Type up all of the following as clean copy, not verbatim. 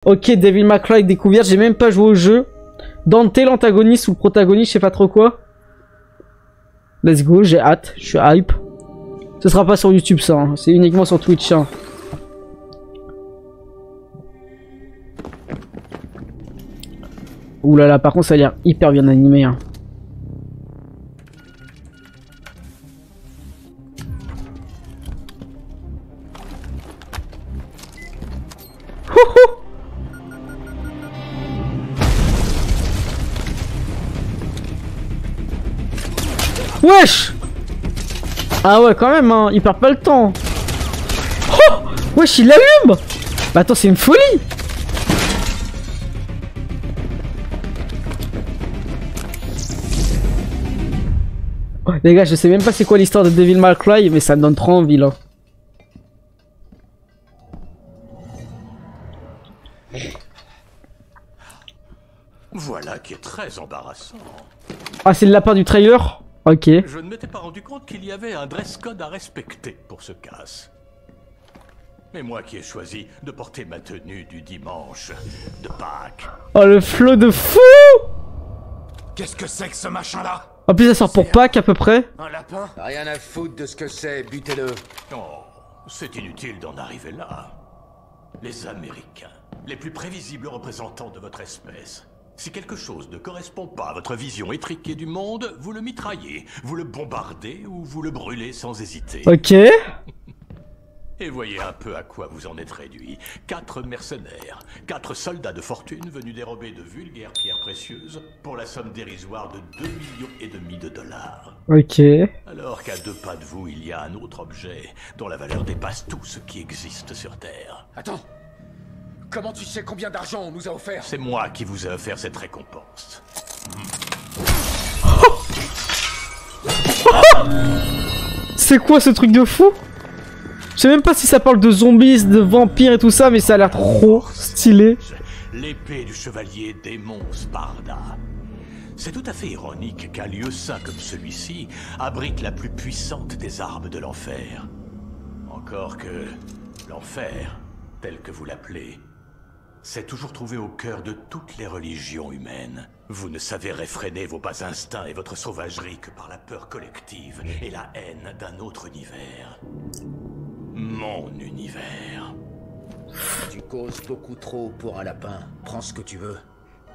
Ok, Devil May Cry découverte, j'ai même pas joué au jeu. Dante, l'antagoniste ou le protagoniste, je sais pas trop quoi. Let's go, j'ai hâte, je suis hype. Ce sera pas sur YouTube ça, hein. C'est uniquement sur Twitch. Hein. Ouh là là, par contre ça a l'air hyper bien animé. Hein. Wesh! Ah ouais, quand même, hein, il perd pas le temps. Oh! Wesh, il l'allume! Bah attends, c'est une folie! Oh, les gars, je sais même pas c'est quoi l'histoire de Devil May Cry, mais ça me donne trop envie là. Voilà qui est très embarrassant. Ah, c'est le lapin du trailer? Ok. Je ne m'étais pas rendu compte qu'il y avait un dress code à respecter pour ce casse. Mais moi qui ai choisi de porter ma tenue du dimanche de Pâques. Oh, le flow de fou! Qu'est-ce que c'est que ce machin-là? En plus, ça sort pour Pâques à peu près. Un lapin? Rien à foutre de ce que c'est, butez-le. Oh, c'est inutile d'en arriver là. Les Américains, les plus prévisibles représentants de votre espèce. Si quelque chose ne correspond pas à votre vision étriquée du monde, vous le mitraillez, vous le bombardez ou vous le brûlez sans hésiter. Ok. Et voyez un peu à quoi vous en êtes réduit. 4 mercenaires, 4 soldats de fortune venus dérober de vulgaires pierres précieuses pour la somme dérisoire de 2,5 millions de dollars. Ok. Alors qu'à 2 pas de vous, il y a un autre objet dont la valeur dépasse tout ce qui existe sur Terre. Attends. Comment tu sais combien d'argent on nous a offert? C'est moi qui vous ai offert cette récompense. C'est quoi ce truc de fou? Je sais même pas si ça parle de zombies, de vampires et tout ça, mais ça a l'air trop stylé. L'épée du chevalier démon Sparda. C'est tout à fait ironique qu'un lieu saint comme celui-ci abrite la plus puissante des armes de l'enfer. Encore que l'enfer, tel que vous l'appelez, s'est toujours trouvé au cœur de toutes les religions humaines. Vous ne savez réfréner vos bas instincts et votre sauvagerie que par la peur collective et la haine d'un autre univers. Mon univers. Tu causes beaucoup trop pour un lapin. Prends ce que tu veux.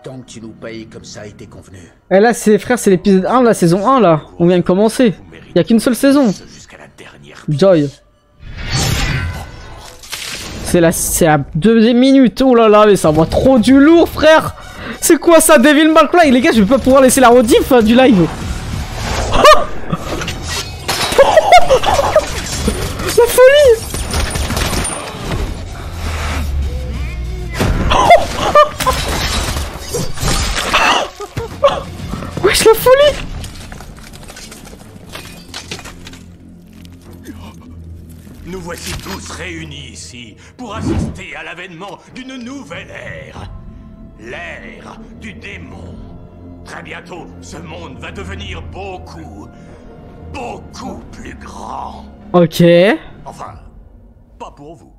Tant que tu nous payes comme ça a été convenu. Et là, c'est frère, c'est l'épisode 1 de la saison 1 là. On vient de commencer. Il y a qu'une seule saison. Joy. C'est à 2 minutes. Oh là là, mais ça envoie trop du lourd, frère. C'est quoi ça, Devil May Cry? Les gars, je vais pas pouvoir laisser la rediff du live. La folie. Wesh, la folie. Nous voici tous réunis ici pour assister à l'avènement d'une nouvelle ère. L'ère du démon. Très bientôt, ce monde va devenir beaucoup plus grand. Ok. Enfin, pas pour vous.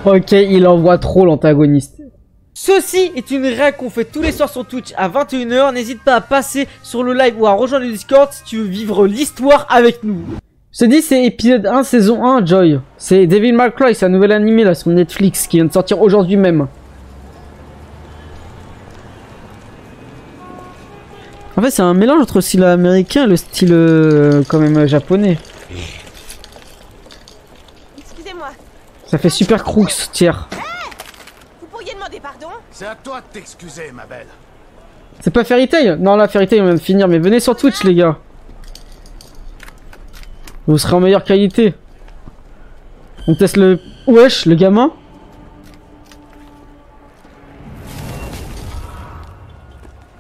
Ok, il envoie trop l'antagoniste. Ceci est une règle qu'on fait tous les soirs sur Twitch à 21 h. N'hésite pas à passer sur le live ou à rejoindre le Discord si tu veux vivre l'histoire avec nous. Je te dis, c'est épisode 1, saison 1, Joy. C'est Devil May Cry, c'est un nouvel animé là sur Netflix qui vient de sortir aujourd'hui même. En fait, c'est un mélange entre le style américain et le style quand même japonais. Excusez-moi. Ça fait super crooks, tiers. Vous pourriez demander pardon? C'est à toi de t'excuser, ma belle. C'est pas Fairy Tail? Non, la Fairy Tail on vient de finir, mais venez sur Twitch les gars. Vous serez en meilleure qualité. On teste le... Wesh, le gamin.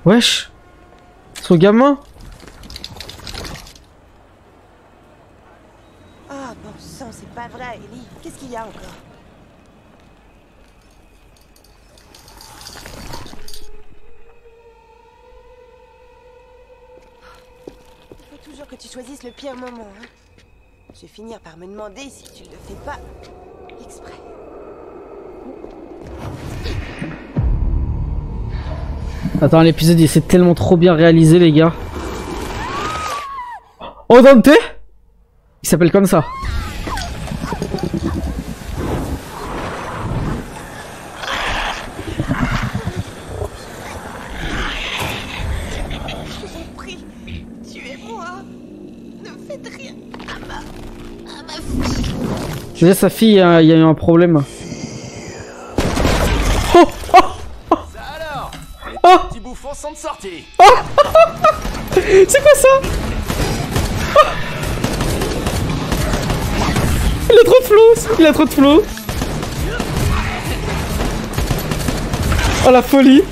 Wesh. Ce gamin. qu'il y a encore? Il faut toujours que tu choisisses le pire moment, hein. Je vais finir par me demander si tu le fais pas exprès. Attends, l'épisode c'est tellement trop bien réalisé, les gars. Oh, Dante! Il s'appelle comme ça. Je vous en prie, tuez-moi. Ne faites rien à ma fille. Je veux dire, sa fille, il y a eu un problème. Oh, oh, Ça alors? oh, Petit bouffon sont de sortie. c'est quoi ça? Il a trop de flow, il a trop de flow. Oh la folie.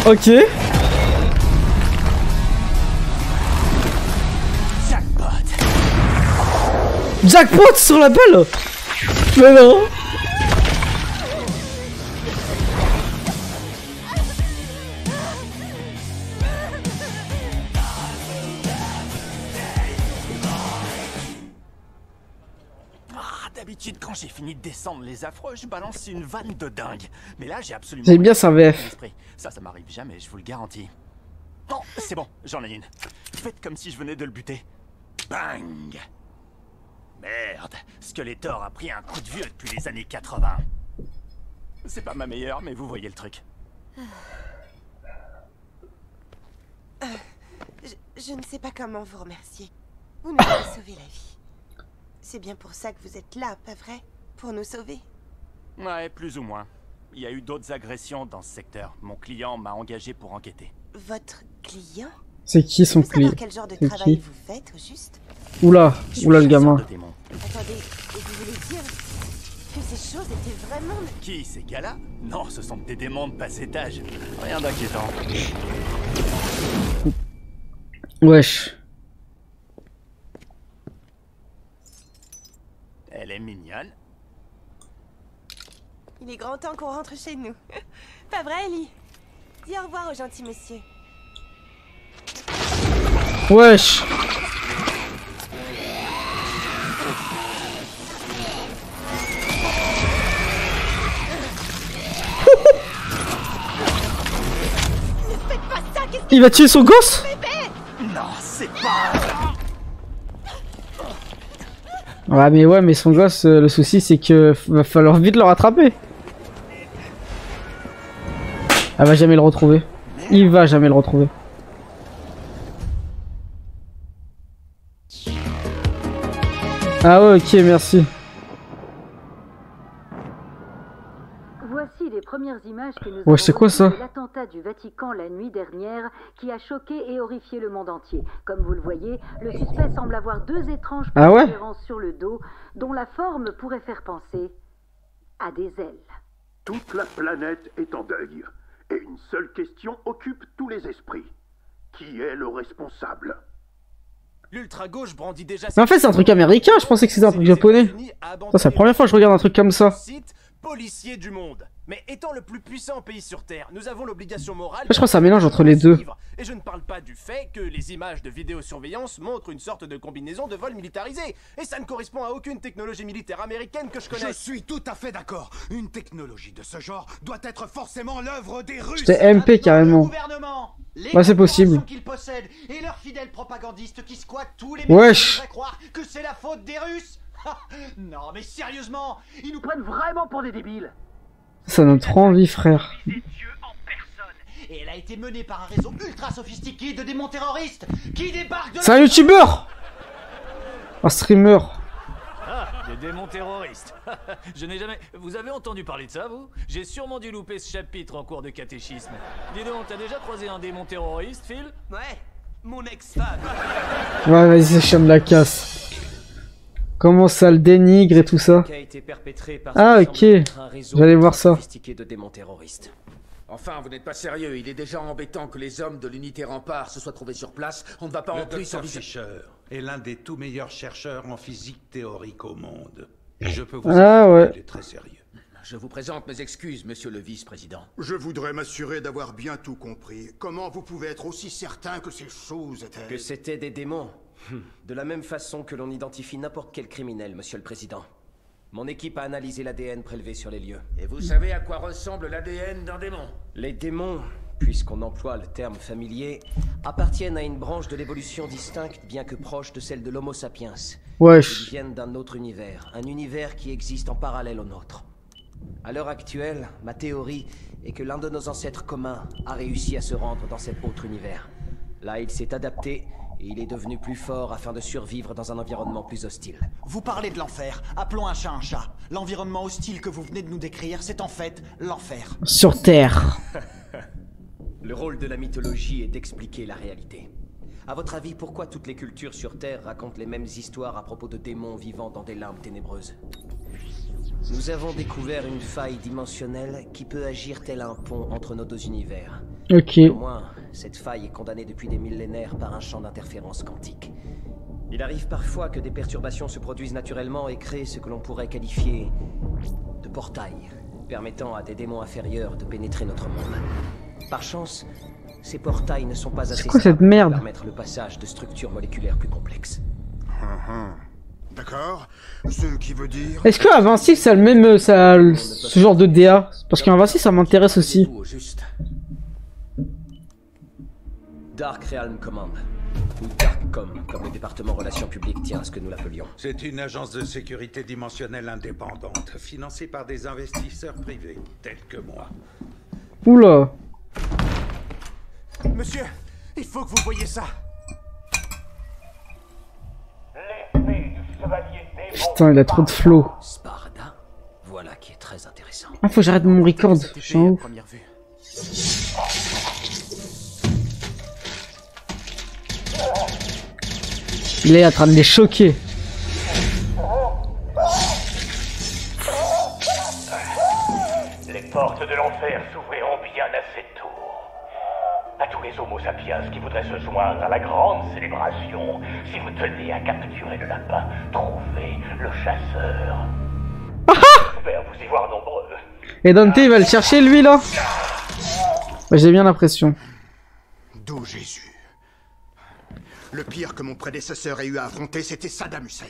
Ok. Jackpot sur la balle. Mais non. D'habitude, quand j'ai fini de descendre les affreux, je balance une vanne de dingue. Mais là, j'ai absolument... J'aime bien sa VF. Ça m'arrive jamais, je vous le garantis. Non, c'est bon, j'en ai une. Faites comme si je venais de le buter. Bang! Merde, Skeletor a pris un coup de vieux depuis les années 80. C'est pas ma meilleure, mais vous voyez le truc. Je ne sais pas comment vous remercier. Vous nous avez sauvé la vie. C'est bien pour ça que vous êtes là, pas vrai? Pour nous sauver? Ouais, plus ou moins. Il y a eu d'autres agressions dans ce secteur. Mon client m'a engagé pour enquêter. Votre client? C'est qui son client? Quel genre de C'est travail qui? vous faites, au juste? Oula, oula le gamin. Attendez, et vous voulez dire que ces choses étaient vraiment... Qui, ces gars-là? Non, ce sont des démons de bas étage. Rien d'inquiétant. Wesh. Elle est mignonne. Il est grand temps qu'on rentre chez nous. Pas vrai, Ellie? Dis au revoir au gentil monsieur. Wesh. Il va tuer son gosse? Non, c'est pas... Ouais, mais son gosse, le souci c'est que va falloir vite le rattraper. Elle va jamais le retrouver. Il va jamais le retrouver. Ah ouais, ok, merci. Voici les premières images que nous Ouais, c'est quoi ça? de l'attentat du Vatican la nuit dernière qui a choqué et horrifié le monde entier. Comme vous le voyez, le suspect semble avoir deux étranges Ah ouais? protubérances sur le dos dont la forme pourrait faire penser à des ailes. Toute la planète est en deuil. Et une seule question occupe tous les esprits. Qui est le responsable? L'ultra-gauche brandit déjà... Mais en fait, c'est un truc américain, je pensais que c'était un truc japonais. Ça, c'est la première fois que je regarde un truc comme ça. Site policier du monde. Mais étant le plus puissant pays sur Terre, nous avons l'obligation morale... Je crois que c'est un mélange entre les deux. Et je ne parle pas du fait que les images de vidéosurveillance montrent une sorte de combinaison de vol militarisé. Et ça ne correspond à aucune technologie militaire américaine que je connaisse. Je suis tout à fait d'accord. Une technologie de ce genre doit être forcément l'œuvre des Russes. C'est MP carrément. Ouais, c'est possible. Qu'ils possèdent et leurs fidèles propagandistes qui squattent tous les Wesh. médias croire que c'est la faute des Russes. Non mais sérieusement, ils nous prennent vraiment pour des débiles. Ça donne trop envie, frère. Et elle a été menée par un réseau ultra sophistiqué de démons terroristes qui débarquent de... C'est un youtubeur. Un streamer. Ah, des démons terroristes. Je n'ai jamais... Vous avez entendu parler de ça, vous? J'ai sûrement dû louper ce chapitre en cours de catéchisme. Dis donc, t'as déjà croisé un démon terroriste, Phil? Ouais, mon ex-femme. Ouais, vas-y, c'est chiant de la casse. Comment ça le dénigre et tout ça? Ah, ok. J'allais voir ça. De démons terroristes. Enfin, vous n'êtes pas sérieux. Il est déjà embêtant que les hommes de l'unité Rempart se soient trouvés sur place. On ne va pas en plus Dr. envisager... Fisher est l'un des tout meilleurs chercheurs en physique théorique au monde. Et je peux vous ouais. qu'il est très sérieux. Je vous présente mes excuses, monsieur le vice-président. Je voudrais m'assurer d'avoir bien tout compris. Comment vous pouvez être aussi certain que ces choses étaient... Que c'était des démons. De la même façon que l'on identifie n'importe quel criminel, monsieur le président. Mon équipe a analysé l'ADN prélevé sur les lieux. Et vous savez à quoi ressemble l'ADN d'un démon? Les démons, puisqu'on emploie le terme familier, appartiennent à une branche de l'évolution distincte, bien que proche de celle de l'Homo sapiens. Wesh. Ils viennent d'un autre univers, un univers qui existe en parallèle au nôtre. À l'heure actuelle, ma théorie est que l'un de nos ancêtres communs a réussi à se rendre dans cet autre univers. Là, il s'est adapté et il est devenu plus fort afin de survivre dans un environnement plus hostile. Vous parlez de l'enfer. Appelons un chat un chat. L'environnement hostile que vous venez de nous décrire, c'est en fait l'enfer. Sur Terre. Le rôle de la mythologie est d'expliquer la réalité. À votre avis, pourquoi toutes les cultures sur Terre racontent les mêmes histoires à propos de démons vivant dans des limbes ténébreuses? Nous avons découvert une faille dimensionnelle qui peut agir tel un pont entre nos deux univers. Ok. Au moins, cette faille est condamnée depuis des millénaires par un champ d'interférence quantique. Il arrive parfois que des perturbations se produisent naturellement et créent ce que l'on pourrait qualifier de portails, permettant à des démons inférieurs de pénétrer notre monde. Par chance, ces portails ne sont pas assez quoi cette stables merde pour permettre le passage de structures moléculaires plus complexes. D'accord. Ce qui veut dire... Est-ce que Invincible ça a le même ce genre de DA? Parce qu'Invincible ça m'intéresse aussi. Dark Realm Command, ou Darkcom, comme le département relations publiques tient à ce que nous l'appelions. C'est une agence de sécurité dimensionnelle indépendante, financée par des investisseurs privés, tels que moi. Oula. Monsieur, il faut que vous voyiez ça. Putain, il a trop de flow. Sparda, voilà qui est très intéressant. Ah, faut que j'arrête mon record. Je suis en haut. Il est en train de les choquer. Les portes de l'enfer s'ouvriront bien assez tôt. À tous les Homo sapiens qui voudraient se joindre à la grande célébration, si vous tenez à capturer le lapin, trouvez le chasseur. J'espère vous y voir nombreux. Et Dante il va le chercher lui là. Ouais, j'ai bien l'impression. D'où Jésus. Le pire que mon prédécesseur ait eu à affronter, c'était Saddam Hussein.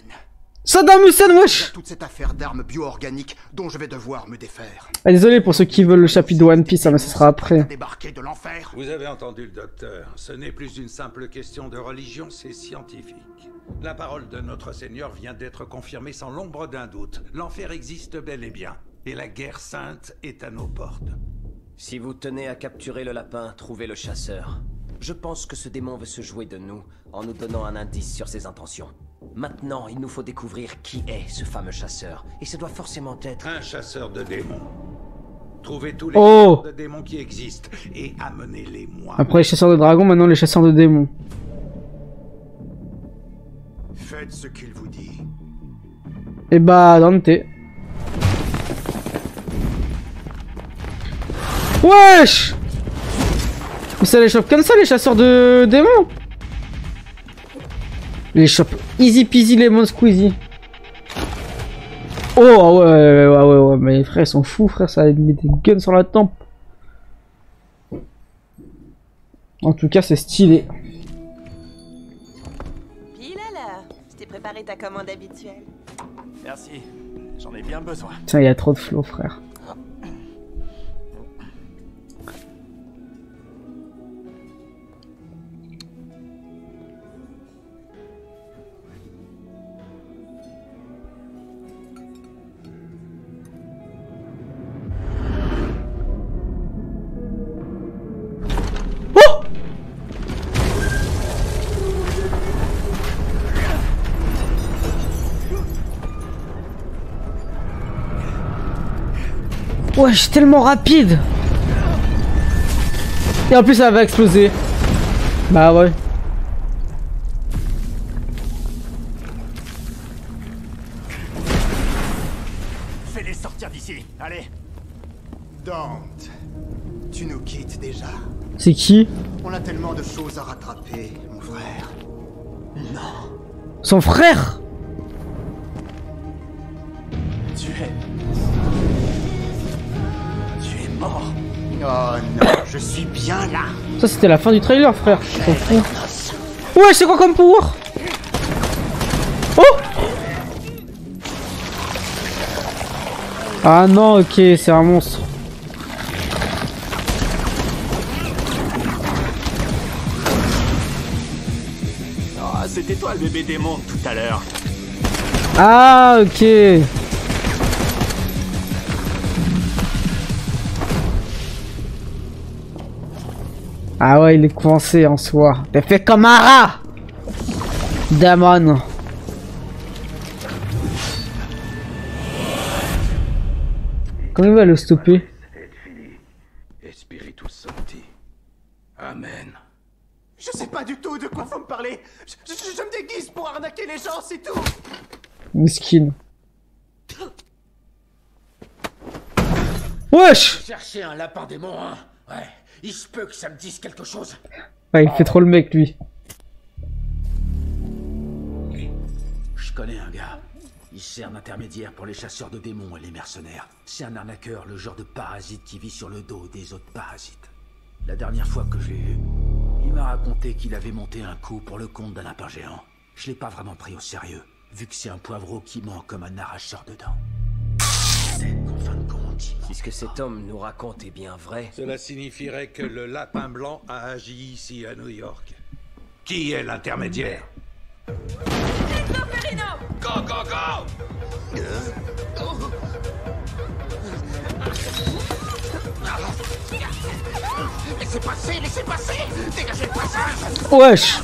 Saddam Hussein, wesh! Toute cette affaire d'armes bio-organiques dont je vais devoir me défaire. Ah, désolé pour ceux qui veulent le chapitre de One Piece, mais ce sera après. De l'enfer. Vous avez entendu le docteur. Ce n'est plus une simple question de religion, c'est scientifique. La parole de notre Seigneur vient d'être confirmée sans l'ombre d'un doute. L'enfer existe bel et bien. Et la guerre sainte est à nos portes. Si vous tenez à capturer le lapin, trouvez le chasseur. Je pense que ce démon veut se jouer de nous, en nous donnant un indice sur ses intentions. Maintenant, il nous faut découvrir qui est ce fameux chasseur. Et ce doit forcément être... un chasseur de démons. Trouvez tous les chasseurs de démons qui existent et amenez-les moi. Après les chasseurs de dragons, maintenant les chasseurs de démons. Faites ce qu'il vous dit. Et bah, Dante. Wesh! Mais ça les chope comme ça les chasseurs de démons. Les chope easy peasy lemon squeezy. Oh ouais, mais les frères ils sont fous frère, ça met des guns sur la tempe. En tout cas c'est stylé. Pile à l'heure, je t'ai préparé ta commande habituelle. Merci, j'en ai bien besoin. Tiens, il y a trop de flow frère. Ouais, je suis tellement rapide. Et en plus ça va exploser. Bah ouais. Fais-les sortir d'ici, allez. Dante, tu tu nous quittes déjà? C'est qui? On a tellement de choses à rattraper, mon frère. Non. Son frère? Tu es mort. Oh non, je suis bien là. Ça c'était la fin du trailer, frère. Je t'en fous. Ouais, c'est quoi comme pouvoir? Oh! Ah non, ok, c'est un monstre. Oh, c'était toi le bébé démon de tout à l'heure. Ah, ok. Ah ouais, il est coincé en soi. T'es fait comme un rat, Damon. Comment il va le stopper? Espiritus Sancti. Amen. Je sais pas du tout de quoi vous me parlez. Je me déguise pour arnaquer les gens, c'est tout. Miskin. Wesh! Chercher un lapin démon, hein? Ouais, il se peut que ça me dise quelque chose. Ouais, il fait trop le mec, lui. Je connais un gars. Il sert d'intermédiaire pour les chasseurs de démons et les mercenaires. C'est un arnaqueur, le genre de parasite qui vit sur le dos des autres parasites. La dernière fois que je l'ai eu, il m'a raconté qu'il avait monté un coup pour le compte d'un lapin géant. Je l'ai pas vraiment pris au sérieux, vu que c'est un poivreau qui ment comme un arracheur de dents. En fin de compte, si ce que cet homme nous raconte est bien vrai... Cela signifierait que le lapin blanc a agi ici à New York. Qui est l'intermédiaire? Go, go, go! Laissez passer, laissez passer! Dégagez le passage! Wesh!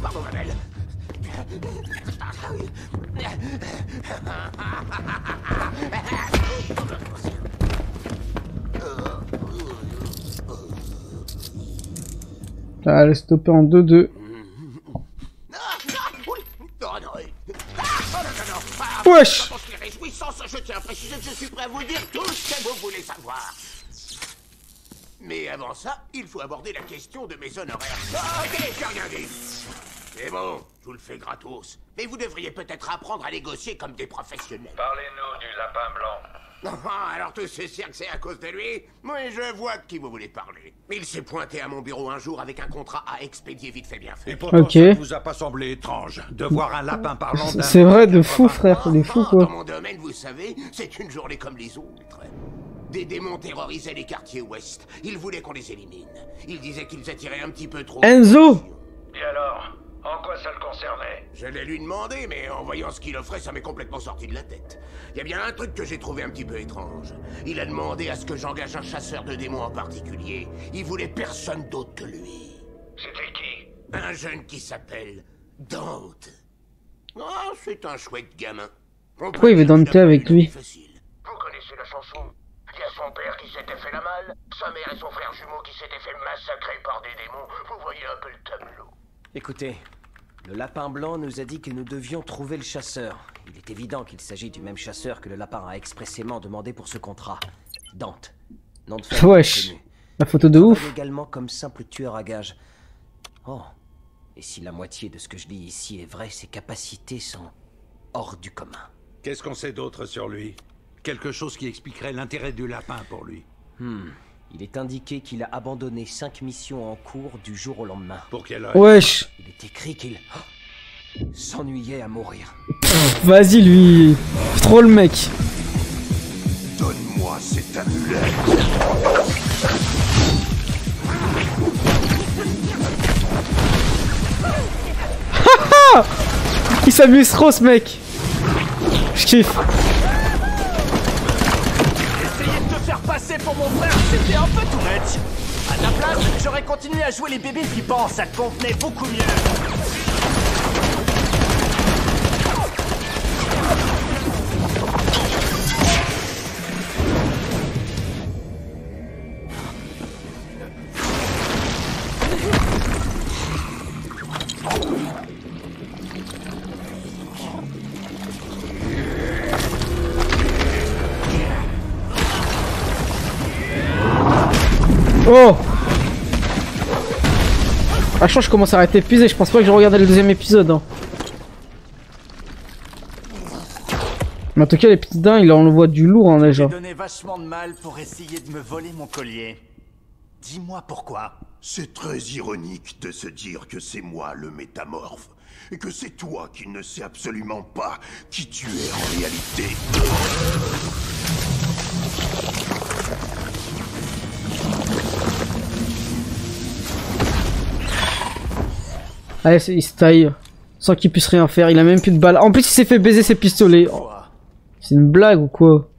Pardon, ma belle. Allez, stopper en 2-2. Wesh! Pour les réjouissances, je tiens à préciser que je suis prêt à vous dire tout ce que vous voulez savoir. Mais avant ça, il faut aborder la question de mes honoraires. Ok, j'ai rien dit. C'est bon, je vous le fais gratos. Mais vous devriez peut-être apprendre à négocier comme des professionnels. Parlez-nous du lapin blanc. Alors tous ces cirques, c'est à cause de lui? Oui, je vois de qui vous voulez parler. Il s'est pointé à mon bureau un jour avec un contrat à expédier vite fait bien fait. Et pourtant, ça ne vous a pas semblé étrange de voir un lapin parlant d'un... C'est vrai, de fou, frère. Il est fou, quoi. Dans mon domaine, vous savez, c'est une journée comme les autres. Des démons terrorisaient les quartiers ouest. Ils voulaient qu'on les élimine. Ils disaient qu'ils attiraient un petit peu trop... Enzo! Et alors? En quoi ça le concernait? Je l'ai lui demandé, mais en voyant ce qu'il offrait, ça m'est complètement sorti de la tête. Il y a bien un truc que j'ai trouvé un petit peu étrange. Il a demandé à ce que j'engage un chasseur de démons en particulier. Il voulait personne d'autre que lui. C'était qui? Un jeune qui s'appelle Dante. Ah, c'est un chouette gamin. Pourquoi il veut Dante avec lui? Vous connaissez la chanson? Il y a son père qui s'était fait la malle, sa mère et son frère jumeau qui s'étaient fait massacrer par des démons. Vous voyez un peu le tableau. Écoutez, le lapin blanc nous a dit que nous devions trouver le chasseur. Il est évident qu'il s'agit du même chasseur que le lapin a expressément demandé pour ce contrat. Dante. Nom de famille Wesh, inconnu. la photo de ouf. Également comme simple tueur à gages. Oh, et si la moitié de ce que je lis ici est vrai, ses capacités sont hors du commun. Qu'est-ce qu'on sait d'autre sur lui? Quelque chose qui expliquerait l'intérêt du lapin pour lui. Il est indiqué qu'il a abandonné 5 missions en cours du jour au lendemain. Pour quelle heure? Wesh! Il est écrit qu'il s'ennuyait à mourir. Vas-y, lui. Trop le mec. Donne-moi cette amulette. Il s'amuse trop, ce mec. Je kiffe. Essayer de te faire passer pour mon frère, c'était un peu tout net. À ta place, j'aurais continué à jouer les bébés flippants, ça te convenait beaucoup mieux. Oh! Ah, je pense que je commence à être épuisé, je pense pas que je regardais le deuxième épisode. Hein. Mais en tout cas, les petits daims, il envoie du lourd hein, déjà. J'ai donné vachement de mal pour essayer de me voler mon collier. Dis-moi pourquoi. C'est très ironique de se dire que c'est moi le métamorphe. Et que c'est toi qui ne sais absolument pas qui tu es en réalité. Allez, il se taille. Sans qu'il puisse rien faire, il a même plus de balles. En plus, il s'est fait baiser ses pistolets. Oh. C'est une blague ou quoi?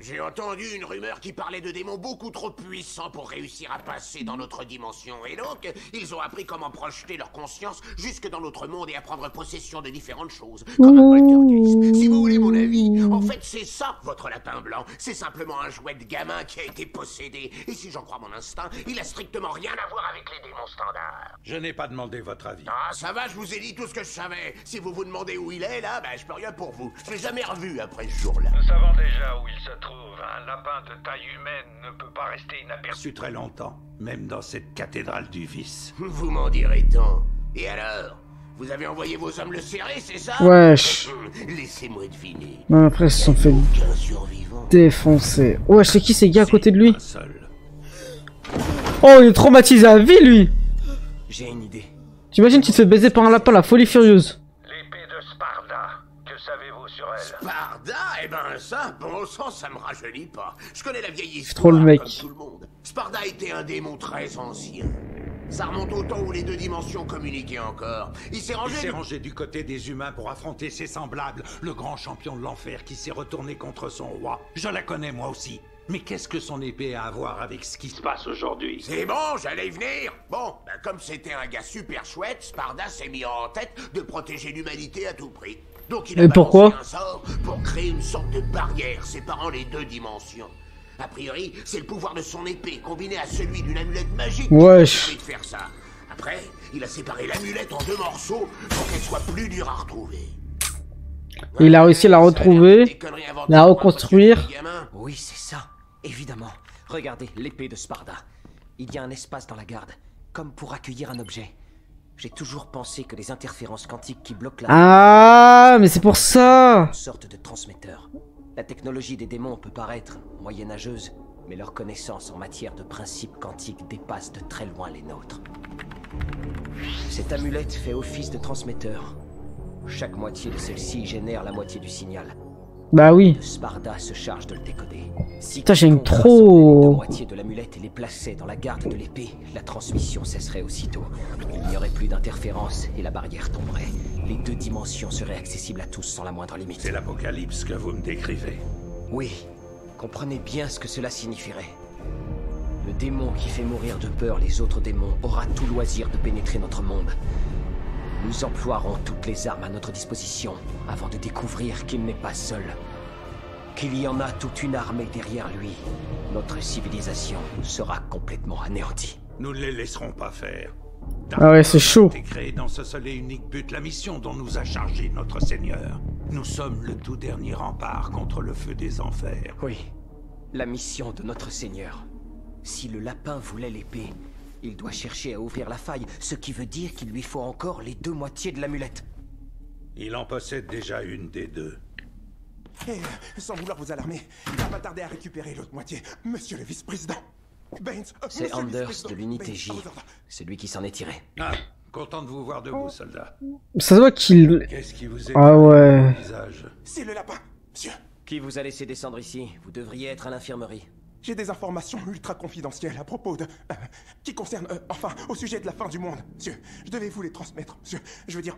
J'ai entendu une rumeur qui parlait de démons beaucoup trop puissants pour réussir à passer dans notre dimension. Et donc, ils ont appris comment projeter leur conscience jusque dans notre monde et à prendre possession de différentes choses. Comme un poltergeist. Si vous voulez mon avis, en fait, c'est ça, votre lapin blanc. C'est simplement un jouet de gamin qui a été possédé. Et si j'en crois mon instinct, il a strictement rien à voir avec les démons standards. Je n'ai pas demandé votre avis. Ah, ça va, je vous ai dit tout ce que je savais. Si vous vous demandez où il est, là, ben, je peux rien pour vous. Je l'ai jamais revu après ce jour-là. Nous savons déjà où il se trouve. Un lapin de taille humaine ne peut pas rester inaperçu très longtemps, même dans cette cathédrale du vice. Vous m'en direz tant. Et alors? Vous avez envoyé vos hommes le serrer, c'est ça? Wesh. Laissez-moi deviner. Non, après, ils se sont fait défoncer. Wesh, c'est qui ces gars à côté de lui? Oh, il est traumatisé à vie, lui. J'ai une idée. T'imagines, tu te fais baiser par un lapin, la folie furieuse. L'épée de Sparda, que savez-vous sur elle? Sparda? Eh ben ça, bon sang, ça me rajeunit pas. Je connais la vieille histoire, trop le mec. comme tout le monde. Sparda était un démon très ancien. Ça remonte au temps où les deux dimensions communiquaient encore. Il s'est rangé du côté des humains pour affronter ses semblables, le grand champion de l'enfer qui s'est retourné contre son roi. Je la connais moi aussi. Mais qu'est-ce que son épée a à voir avec ce qui se passe aujourd'hui? C'est bon, j'allais y venir. Bon, ben comme c'était un gars super chouette, Sparda s'est mis en tête de protéger l'humanité à tout prix. Donc il a balancé un sort pour créer une sorte de barrière séparant les deux dimensions. A priori, c'est le pouvoir de son épée combiné à celui d'une amulette magique qui permet de faire ça. Après, il a séparé l'amulette en deux morceaux pour qu'elle soit plus dure à retrouver. Il a réussi à la retrouver, la reconstruire. Oui, c'est ça, évidemment. Regardez, l'épée de Sparda. Il y a un espace dans la garde, comme pour accueillir un objet. J'ai toujours pensé que les interférences quantiques qui bloquent la... Ah, mais c'est pour ça. Une sorte de transmetteur. La technologie des démons peut paraître moyenâgeuse, mais leur connaissance en matière de principes quantiques dépasse de très loin les nôtres. Cette amulette fait office de transmetteur. Chaque moitié de celle-ci génère la moitié du signal. Bah oui. Sparda se charge de le décoder. Si putain, j'aime trop. Les deux moitiés de l'amulette et les plaçait dans la garde de l'épée, la transmission cesserait aussitôt. Il n'y aurait plus d'interférence et la barrière tomberait. Les deux dimensions seraient accessibles à tous sans la moindre limite. C'est l'apocalypse que vous me décrivez. Oui. Comprenez bien ce que cela signifierait. Le démon qui fait mourir de peur les autres démons aura tout loisir de pénétrer notre monde. Nous emploierons toutes les armes à notre disposition avant de découvrir qu'il n'est pas seul. Qu'il y en a toute une armée derrière lui. Notre civilisation sera complètement anéantie. Nous ne les laisserons pas faire. Ah ouais, c'est chaud. Créé dans ce seul et unique but, la mission dont nous a chargé notre Seigneur. Nous sommes le tout dernier rempart contre le feu des enfers. Oui, la mission de notre Seigneur. Si le lapin voulait l'épée, il doit chercher à ouvrir la faille, ce qui veut dire qu'il lui faut encore les deux moitiés de l'amulette. Il en possède déjà une des deux. Sans vouloir vous alarmer, il va pas tarder à récupérer l'autre moitié, monsieur le vice-président. Baines, c'est Anders de l'unité J. C'est lui qui s'en est tiré. Ah, content de vous voir debout, soldat. Ça se voit qu'il... Qu'est-ce qui vous est Ah ouais. C'est le lapin, monsieur. Qui vous a laissé descendre ici? Vous devriez être à l'infirmerie. J'ai des informations ultra confidentielles à propos de... qui concernent... enfin, au sujet de la fin du monde, monsieur. Je devais vous les transmettre, monsieur. Je veux dire...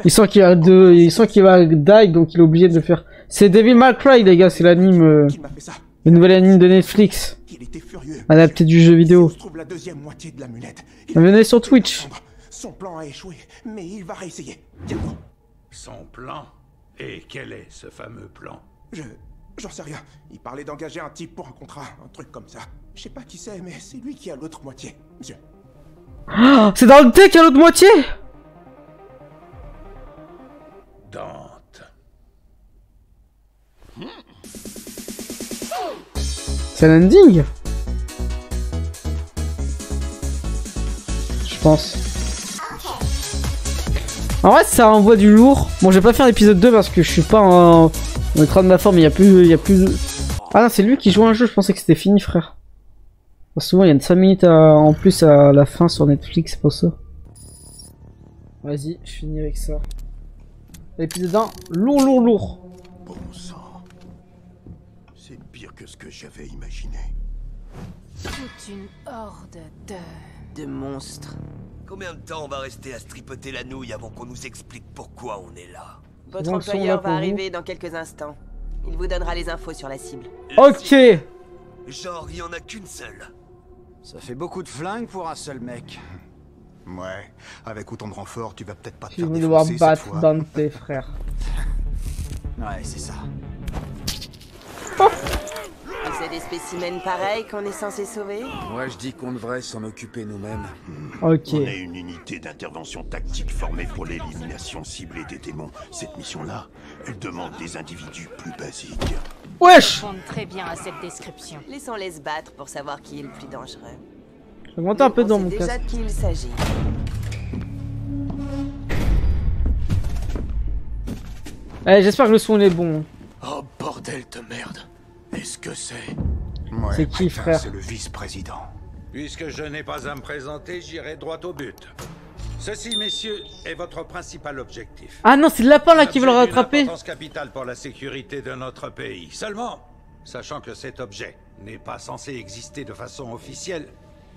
il sent qu'il y a deux... Il sent qu'il va die, donc il est obligé de le faire. C'est Devil May Cry, les gars, c'est l'anime... Le nouvel anime de Netflix. Adapté du jeu vidéo. La deuxième moitié de l'amulette. Venez sur Twitch. Son plan a échoué, mais il va réessayer. Son plan? Et quel est ce fameux plan? J'en sais rien. Il parlait d'engager un type pour un contrat, un truc comme ça. Je sais pas qui c'est, mais c'est lui qui a l'autre moitié, monsieur. Oh, c'est dans le thé qu'il y a l'autre moitié. Dante. C'est l'ending. pense. En vrai, ça envoie du lourd. Bon, je vais pas faire l'épisode 2 parce que je suis pas en train de ma forme. Il y a plus de... Ah non, c'est lui qui joue un jeu. Je pensais que c'était fini, frère. Souvent, il y a 5 minutes en plus à la fin sur Netflix, c'est pour ça. Vas-y, je finis avec ça. L'épisode 1, lourd. Bon sang. C'est pire que ce que j'avais imaginé. Toute une horde de monstres. Combien de temps on va rester à se tripoter la nouille avant qu'on nous explique pourquoi on est là? Votre employeur va arriver dans quelques instants. Il vous donnera les infos sur la cible. Ok. Genre, il y en a qu'une seule. Ça fait beaucoup de flingues pour un seul mec. Ouais, avec autant de renforts, tu vas peut-être pas te Tu faire vas devoir défoncer cette battre fois. Dante, frère. Ouais, c'est ça. C'est des spécimens pareils qu'on est censé sauver? Moi, je dis qu'on devrait s'en occuper nous-mêmes. Ok. On est une unité d'intervention tactique formée pour l'élimination ciblée des démons. Cette mission-là, elle demande des individus plus basiques. Wesh! Répondent très bien à cette description. Laissons-les se battre pour savoir qui est le plus dangereux. Je vais monter un peu dans mon déjà casque. de qui il s'agit. Allez, j'espère que le son est bon. Oh bordel de merde. Est-ce que c'est... Ouais, C'est qui, frère? C'est le vice-président. Puisque je n'ai pas à me présenter, j'irai droit au but. Ceci, messieurs, est votre principal objectif. Ah non, c'est le lapin là qui veut le Objet d'une rattraper. importance capitale pour la sécurité de notre pays. Seulement, sachant que cet objet n'est pas censé exister de façon officielle,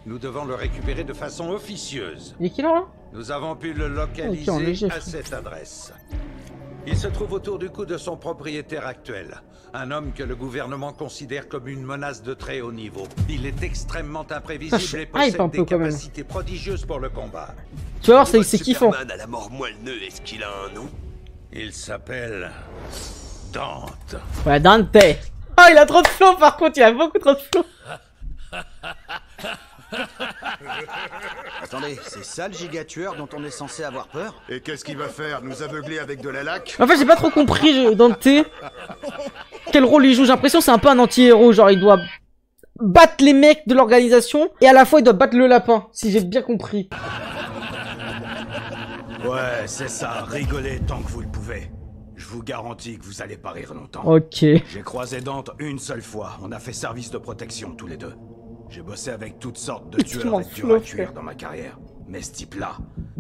nous devons le récupérer de façon officieuse. Il est qui là? Nous avons pu le localiser Ok, en léger, à frère. cette adresse. Il se trouve autour du cou de son propriétaire actuel, un homme que le gouvernement considère comme une menace de très haut niveau. Il est extrêmement imprévisible et possède hype un peu, des quand même. capacités prodigieuses pour le combat. Tu vas voir, c'est kiffant. Superman à la mort moelleux, est-ce qu'il a un nom? Il s'appelle Dante. Ouais, Dante. Ah, il a trop de flow par contre, il a beaucoup trop de flow. Attendez, c'est ça le gigatueur dont on est censé avoir peur? Et qu'est-ce qu'il va faire? Nous aveugler avec de la laque? En fait, j'ai pas trop compris Dante. Quel rôle il joue? J'ai l'impression que c'est un peu un anti-héros. Genre, il doit battre les mecs de l'organisation et à la fois il doit battre le lapin. Si j'ai bien compris. Ouais, c'est ça, rigolez tant que vous le pouvez. Je vous garantis que vous allez pas rire longtemps. Ok. J'ai croisé Dante une seule fois, on a fait service de protection tous les deux. J'ai bossé avec toutes sortes de tueurs et durs à cuire dans ma carrière. Mais ce type-là,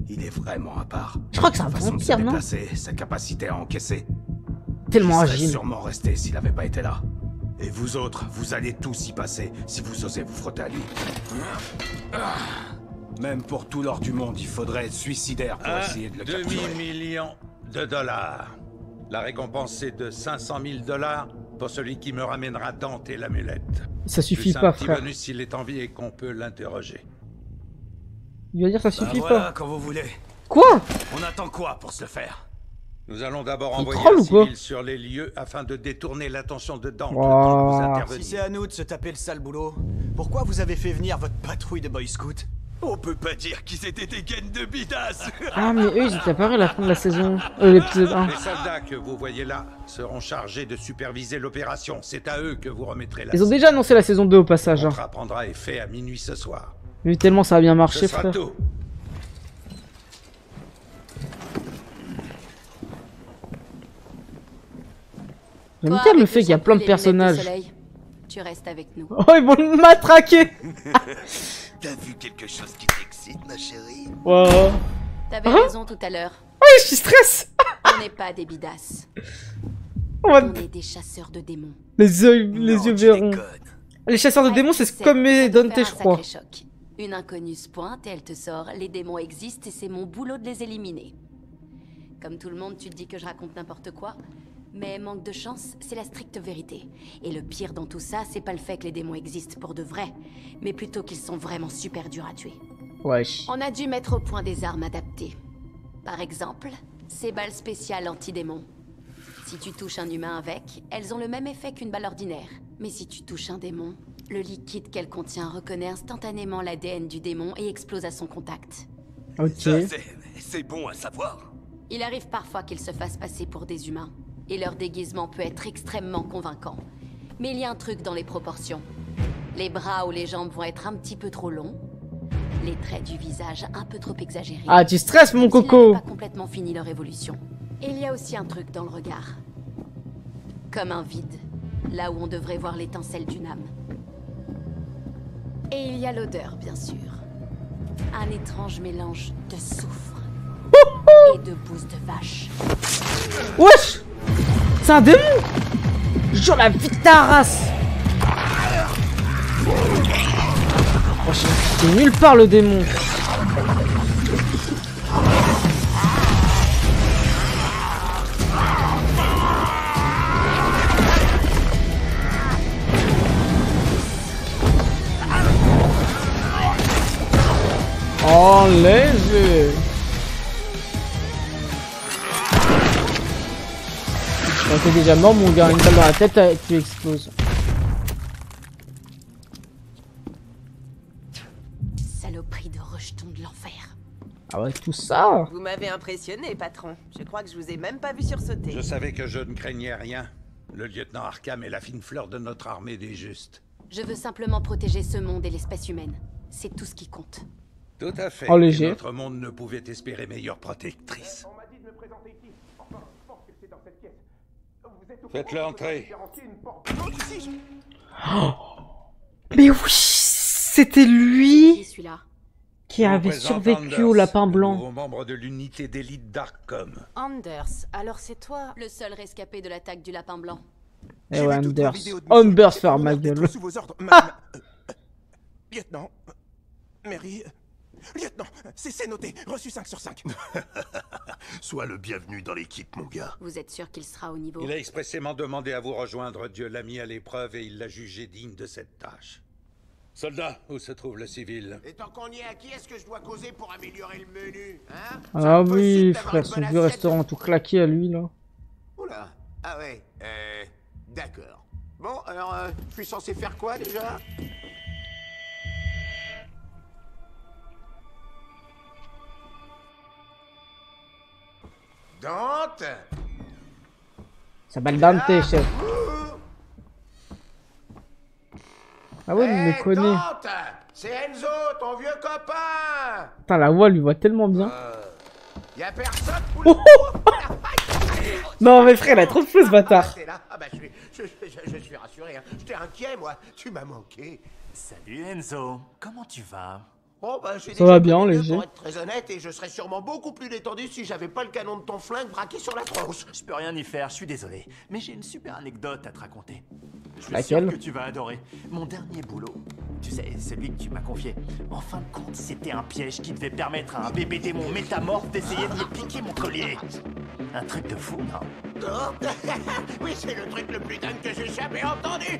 il est vraiment à part. Je crois que c'est un Sa façon de se vampire, non? déplacer, sa capacité à encaisser. Tellement Il serait agile. sûrement resté s'il avait pas été là. Et vous autres, vous allez tous y passer si vous osez vous frotter à lui. Même pour tout l'or du monde, il faudrait être suicidaire pour essayer de le capturer. demi-million de dollars. La récompense est de 500 000 $ pour celui qui me ramènera Dante et l'amulette. Ça suffit Plus pas, un petit frère. bonus s'il est en vie et qu'on peut l'interroger. Il va dire ça suffit voilà, pas. quand vous voulez. Quoi? On attend quoi pour se le faire? Nous allons d'abord Il envoyer troll un ou quoi? civil sur les lieux afin de détourner l'attention de Dante. Wow. Si c'est à nous de se taper le sale boulot, pourquoi vous avez fait venir votre patrouille de Boy Scouts? On peut pas dire qu'ils étaient des gaines de bidasse. Ah, mais eux, ils étaient apparus à la fin de la saison. L'épisode 1. Les soldats que vous voyez là seront chargés de superviser l'opération. C'est à eux que vous remettrez la Ils ont déjà annoncé la saison 2 au passage. Le Hein. contrat prendra effet à minuit ce soir. Vu tellement ça a bien marché, Ce sera frère. tout. J'aime Toi, bien le avec fait qu'il y a plein de shampoo et les lunettes personnages. soleil, tu restes avec nous. Oh, ils vont le matraquer. T'as vu quelque chose qui t'excite, ma chérie? Wow. T'avais Hein? raison tout à l'heure. Oui, je suis stress. On n'est pas des bidasses. On va- On est des chasseurs de démons. Les yeux verront. Les chasseurs de démons, c'est comme Dante, Faire un je crois. sacré choc. Une inconnue se pointe et elle te sort. Les démons existent et c'est mon boulot de les éliminer. Comme tout le monde, tu te dis que je raconte n'importe quoi. Mais manque de chance, c'est la stricte vérité. Et le pire dans tout ça, c'est pas le fait que les démons existent pour de vrai, mais plutôt qu'ils sont vraiment super durs à tuer. Wesh. On a dû mettre au point des armes adaptées. Par exemple, ces balles spéciales anti-démons. Si tu touches un humain avec, elles ont le même effet qu'une balle ordinaire. Mais si tu touches un démon, le liquide qu'elle contient reconnaît instantanément l'ADN du démon et explose à son contact. Ok. Ça, c'est bon à savoir. Il arrive parfois qu'ils se fassent passer pour des humains, et leur déguisement peut être extrêmement convaincant. Mais il y a un truc dans les proportions. Les bras ou les jambes vont être un petit peu trop longs, Les traits du visage un peu trop exagérés. Ah, tu stresses, mon Ils coco. n'avaient pas complètement fini leur évolution. Et il y a aussi un truc dans le regard. Comme un vide, là où on devrait voir l'étincelle d'une âme. Et il y a l'odeur, bien sûr. Un étrange mélange de soufre et de bouse de vache. Wesh! C'est un démon! Jure la vie de ta race! Oh, c'est nulle part le démon! Enlève! Quand t'es déjà mort, mon gars, une balle dans la tête, tu exploses. Saloperie de rejeton de l'enfer. Ah ouais, tout ça? Vous m'avez impressionné, patron. Je crois que je vous ai même pas vu sursauter. Je savais que je ne craignais rien. Le lieutenant Arkham est la fine fleur de notre armée des justes. Je veux simplement protéger ce monde et l'espèce humaine. C'est tout ce qui compte. Tout à fait. Oh, léger. Et notre monde ne pouvait espérer meilleure protectrice. On m'a dit de me présenter ici. Enfin, je pense que c'est dans cette pièce. Vous êtes au Faites-le courant entrer. que vous avez une porte ici. Oh. Mais oui, c'était lui Celui-là. qui avait survécu au lapin blanc. Nouveau membre de l'unité d'élite d'Arkham. Anders, alors c'est toi. Le seul rescapé de l'attaque du lapin blanc. Eh ouais, Anders. Anders faire ma gueule. Sous vos ordres, Lieutenant, Mary, lieutenant, c'est noté, reçu 5 sur 5. Sois le bienvenu dans l'équipe, mon gars. Vous êtes sûr qu'il sera au niveau? Il a expressément demandé à vous rejoindre. Dieu l'a mis à l'épreuve et il l'a jugé digne de cette tâche. Soldat, où se trouve le civil? Et tant qu'on y est, à qui est-ce que je dois causer pour améliorer le menu, hein? Ah oui, frère, son vieux restaurant tout claqué à lui, là. Oula, ah ouais, d'accord. Bon, alors, je suis censé faire quoi, déjà? Dante? Ça s'appelle Dante, chef. Ah ouais, il me connaît. Dante, c'est Enzo, ton vieux copain. Putain, la voix lui va tellement bien. Y'a personne. Non, mais frère, il a trop de feu, ce bâtard. T'es là? Ah bah, je suis rassuré, hein. J'étais inquiet, moi. Tu m'as manqué. Salut Enzo, comment tu vas? Oh bah, j'ai Ça va bien, les léger. pour être très honnête, et je serais sûrement beaucoup plus détendu si j'avais pas le canon de ton flingue braqué sur la tronche. Je peux rien y faire, je suis désolé. Mais j'ai une super anecdote à te raconter. Je suis Laquelle? sûr que tu vas adorer. Mon dernier boulot, tu sais, celui que tu m'as confié. En fin de compte, c'était un piège qui devait permettre à un bébé démon métamorphe d'essayer de me piquer mon collier. Un truc de fou, non? Oh, oui, c'est le truc le plus dingue que j'ai jamais entendu.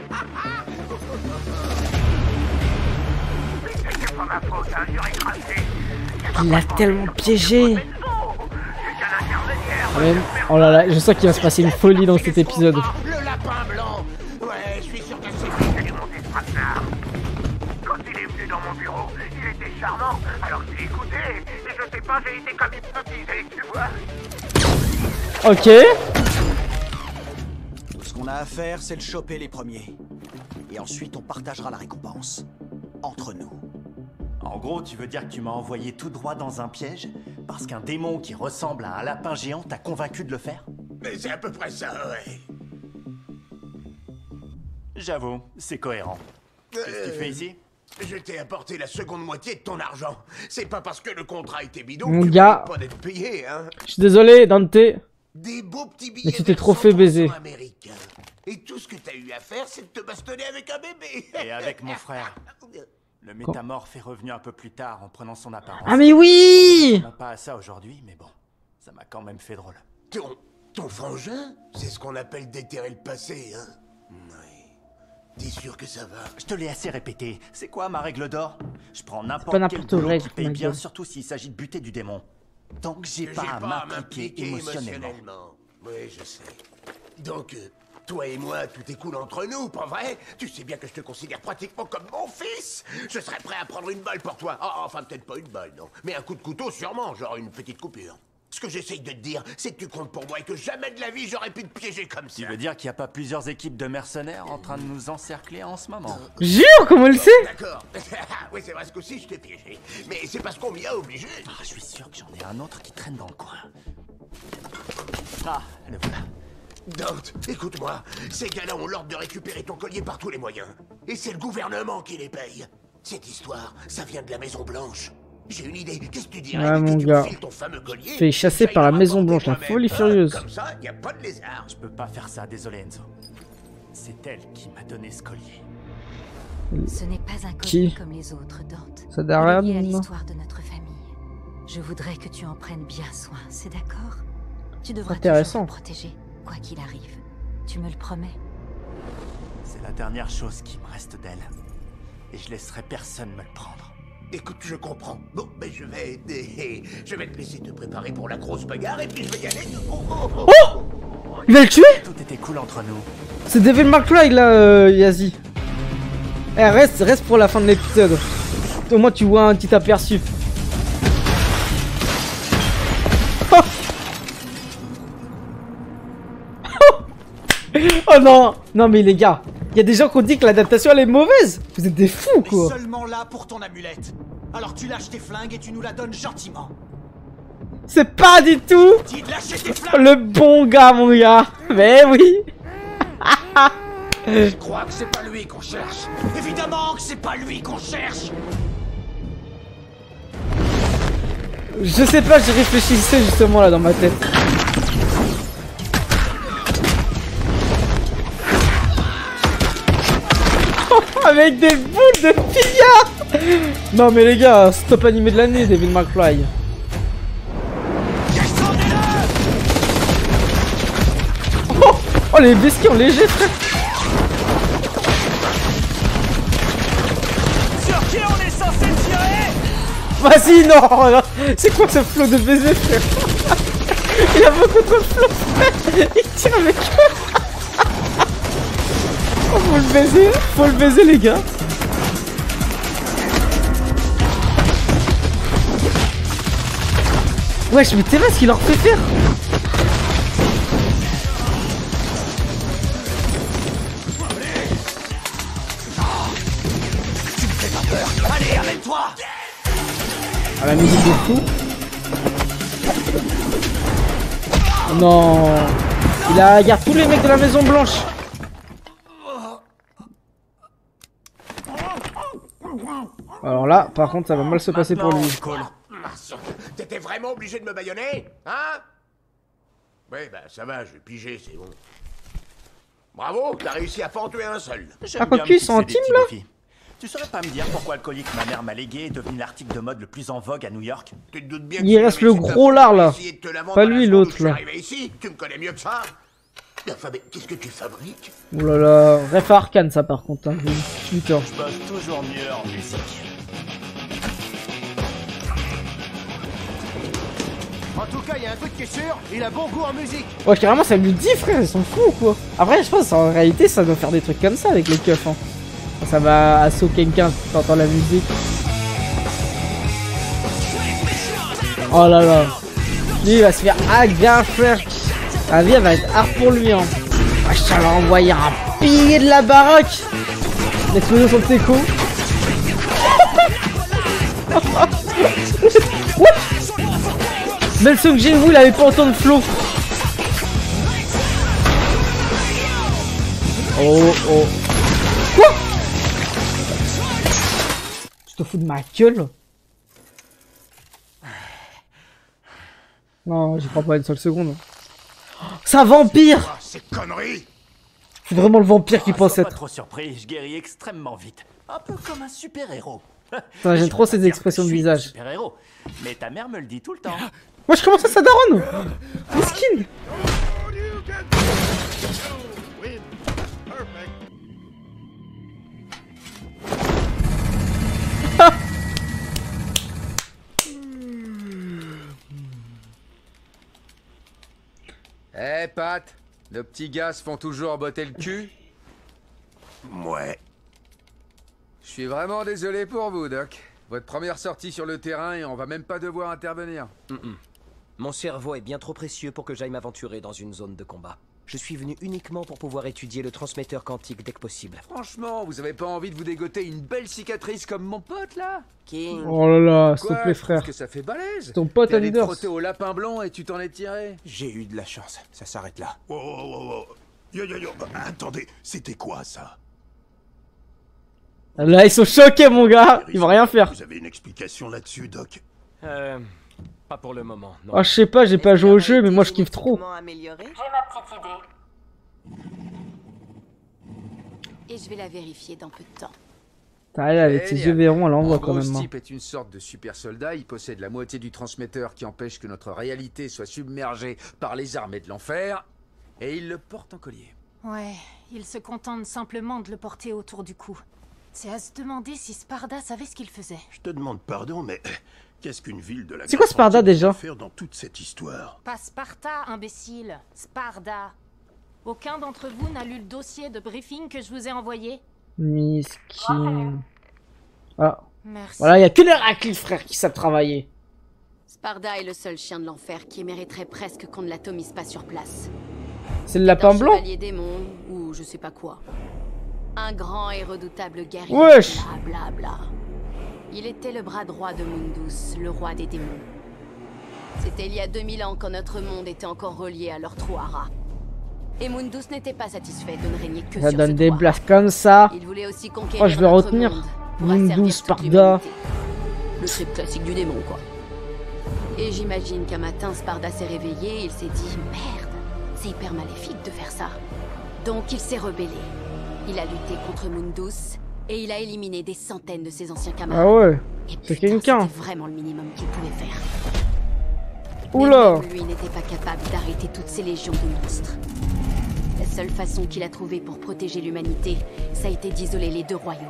C'est pas ma faute, hein, j'aurais craché. Il l'a tellement piégé. Oh là là, je sens qu'il va se passer une folie dans cet épisode. Le lapin blanc. Ouais, je suis sûr que c'est lui. Mon traquenard. Quand il est venu dans mon bureau, il était charmant. Alors j'ai écouté, et je sais pas, j'ai été comme hypnotisé, tu vois. Ok. Tout ce qu'on a à faire, c'est le choper les premiers. Et ensuite, on partagera la récompense. Entre nous. En gros, tu veux dire que tu m'as envoyé tout droit dans un piège parce qu'un démon qui ressemble à un lapin géant t'a convaincu de le faire? Mais c'est à peu près ça, ouais. J'avoue, c'est cohérent. Qu'est-ce que tu fais ici? Je t'ai apporté la seconde moitié de ton argent. C'est pas parce que le contrat était bidon Mon que tu gars. mérites pas d'être payé, hein. Je suis désolé, Dante. Des beaux petits billets. Mais tu t'es trop fait baiser. Américains. Et tout ce que t'as eu à faire, c'est de te bastonner avec un bébé. Et avec mon frère. Le métamorphe est revenu un peu plus tard en prenant son apparence. Ah mais oui! On pas à ça aujourd'hui, mais bon, ça m'a quand même fait drôle. Ton frangin? C'est ce qu'on appelle déterrer le passé, hein? Oui. T'es sûr que ça va? Je te l'ai assez répété. C'est quoi ma règle d'or? Je prends n'importe quel n'importe boulot règle, qui paye ma bien, gueule. surtout s'il s'agit de buter du démon. Tant que j'ai pas à m'impliquer émotionnellement. Oui, je sais. Donc, toi et moi, tout est cool entre nous, pas vrai? Tu sais bien que je te considère pratiquement comme mon fils. Je serais prêt à prendre une balle pour toi. Oh, enfin, peut-être pas une balle, non. Mais un coup de couteau, sûrement, genre une petite coupure. Ce que j'essaye de te dire, c'est que tu comptes pour moi et que jamais de la vie j'aurais pu te piéger comme ça. Tu veux dire qu'il n'y a pas plusieurs équipes de mercenaires en train de nous encercler en ce moment? Jure, comment elle sait? D'accord. Oui, c'est vrai, ce coup-ci, je t'ai piégé. Mais c'est parce qu'on m'y a obligé. Ah, je suis sûr que j'en ai un autre qui traîne dans le coin. Ah, le voilà. Dante, écoute-moi. Ces gars-là ont l'ordre de récupérer ton collier par tous les moyens. Et c'est le gouvernement qui les paye. Cette histoire, ça vient de la Maison Blanche. J'ai une idée. Qu'est-ce que tu dirais Ouais, mon que tu gars. me files ton fameux collier? Fait chasser par la Maison Blanche, la folie furieuse. Comme ça, y a pas de lézard. Je peux pas faire ça, désolé Enzo. C'est elle qui m'a donné ce collier. Ce n'est pas un Qui? collier comme les autres, Dante. Ça derrière Il est lié à nous, non? l'histoire de notre famille. Je voudrais que tu en prennes bien soin, c'est d'accord? Tu devras Intéressant. toujours le protéger, quoi qu'il arrive. Tu me le promets? C'est la dernière chose qui me reste d'elle. Et je laisserai personne me le prendre. Écoute, je comprends. Bon, ben je vais te laisser te préparer pour la grosse bagarre et puis je vais y aller. Oh! Il va le tuer? Tout était cool entre nous. C'est Devil May Cry là, Yazi. Eh, reste pour la fin de l'épisode. Au moins tu vois un petit aperçu. Oh, oh non! Non mais les gars, il y a des gens qui ont dit que l'adaptation elle est mauvaise. Vous êtes des fous quoi. Seulement là pour ton amulette. Alors tu lâches tes flingues et tu nous la donnes gentiment. C'est pas du tout Dis de lâcher tes flingues. le bon gars mon gars. Mais oui. Je crois que c'est pas lui qu'on cherche. Évidemment que c'est pas lui qu'on cherche. Je sais pas, j'y réfléchissais justement là dans ma tête. Avec des boules de billard. Non mais les gars, stop animé de l'année, Devil May Cry. Oh les besties en léger frère. Sur qui on est censé tirer? Vas-y non. C'est quoi ce flot de baisers frère? Il a beaucoup trop de flow frère. Il tire avec eux. Oh, faut le baiser les gars. Wesh mais t'es là ce qu'il leur fait faire. Tu me fais pas peur. Allez, amène-toi. Ah la musique de fou. Non. Il y a tous les mecs de la Maison Blanche. Alors là, par contre, ça va mal se passer pour lui. T'étais vraiment obligé de me bâillonner? Hein? Oui, bah ça va, j'ai pigé, c'est bon. Bravo, t'as réussi à pas en tuer un seul. Ah, quoi qu'ils sont en team là? Tu saurais pas me dire pourquoi le collier que ma mère m'a légué est devenu l'article de mode le plus en vogue à New York? Tu te doutes bien Il reste le gros lard là. Pas lui l'autre là. Ici, tu me connais mieux que ça. Enfin, mais qu'est-ce que tu fabriques? Oh là là, ref Arcane ça par contre. Hein. Putain. Je bosse toujours mieux en musique. En tout cas, il y a un truc qui est sûr, il a bon goût en musique. Ouais, carrément, ça lui dit, frère, ils sont fous quoi. Après, je pense en réalité, ça doit faire des trucs comme ça avec les keufs. Hein. Ça va assaut quelqu'un si t'entends la musique. Oh là là. Lui, il va se faire agafer. La vie, elle va être hard pour lui. Hein. Wesh, ça va envoyer un pilier de la baraque. L'explosion sur le teco. Même Sung Jin-woo, il avait pas autant de flow. Oh oh. Quoi? Tu te fous de ma gueule? Non, j'y crois pas une seule seconde. C'est un vampire! C'est connerie! C'est vraiment le vampire qui pense être. Pas trop surpris, je guéris extrêmement vite. Un peu comme un super-héros. J'aime trop ces expressions de visage. Super-héros. Mais ta mère me le dit tout le temps. Moi je commence à ça daronne! Miskin! Eh Pat, nos petits gars se font toujours botter le cul? Ouais. Je suis vraiment désolé pour vous, Doc. Votre première sortie sur le terrain et on va même pas devoir intervenir. Mon cerveau est bien trop précieux pour que j'aille m'aventurer dans une zone de combat. Je suis venu uniquement pour pouvoir étudier le transmetteur quantique dès que possible. Franchement, vous avez pas envie de vous dégoter une belle cicatrice comme mon pote, là? King. Oh là là, s'il te plaît, frère. Que ça fait balèze. Ton pote T'es allé te Anders. frotter au lapin blanc et tu t'en es tiré. J'ai eu de la chance, ça s'arrête là. Oh. Yo. Attendez, c'était quoi ça? Là, ils sont choqués, mon gars. Ils vont rien faire. Vous avez une explication là-dessus, Doc? Pas pour le moment, non. Ah, je sais pas, j'ai pas joué au jeu, mais moi je kiffe trop. Comment améliorer? J'ai ma petite idée. Et je vais la vérifier dans peu de temps. T'as elle avec ses yeux verrons, elle envoie quand En gros, même. ce Hein. type est une sorte de super soldat, il possède la moitié du transmetteur qui empêche que notre réalité soit submergée par les armées de l'enfer, et il le porte en collier. Ouais, il se contente simplement de le porter autour du cou. C'est à se demander si Sparda savait ce qu'il faisait. Je te demande pardon, mais qu'est-ce qu'une ville de la C'est quoi Sparda déjà? faire dans toute cette histoire? Pas Sparta, imbécile. Sparda. Aucun d'entre vous n'a lu le dossier de briefing que je vous ai envoyé? Miskin. Ah. Merci. Voilà, y a que les Radcliffe, frère, qui savent travailler. Sparda est le seul chien de l'enfer qui mériterait presque qu'on ne l'atomise pas sur place. C'est le lapin blanc? Chevalier démon, ou je sais pas quoi. Un grand et redoutable guerrier. Wesh. Bla bla bla. Il était le bras droit de Mundus, le roi des démons. C'était il y a 2000 ans quand notre monde était encore relié à leur trou à rats. Et Mundus n'était pas satisfait de ne régner que Ça sur donne ce des toit. blagues comme ça. Il voulait aussi conquérir Oh, je vais notre retenir. monde pour asservir Mundus, toute Sparda. l'humanité. Le trip classique du démon, quoi. Et j'imagine qu'un matin, Sparda s'est réveillé et il s'est dit « Merde, c'est hyper maléfique de faire ça ». Donc il s'est rebellé. Il a lutté contre Mundus et il a éliminé des centaines de ses anciens camarades. Ah ouais, Et c'est putain, quelqu'un. c'était vraiment le minimum qu'il pouvait faire. Oula. Mais même lui n'était pas capable d'arrêter toutes ces légions de monstres. La seule façon qu'il a trouvée pour protéger l'humanité, ça a été d'isoler les deux royaumes.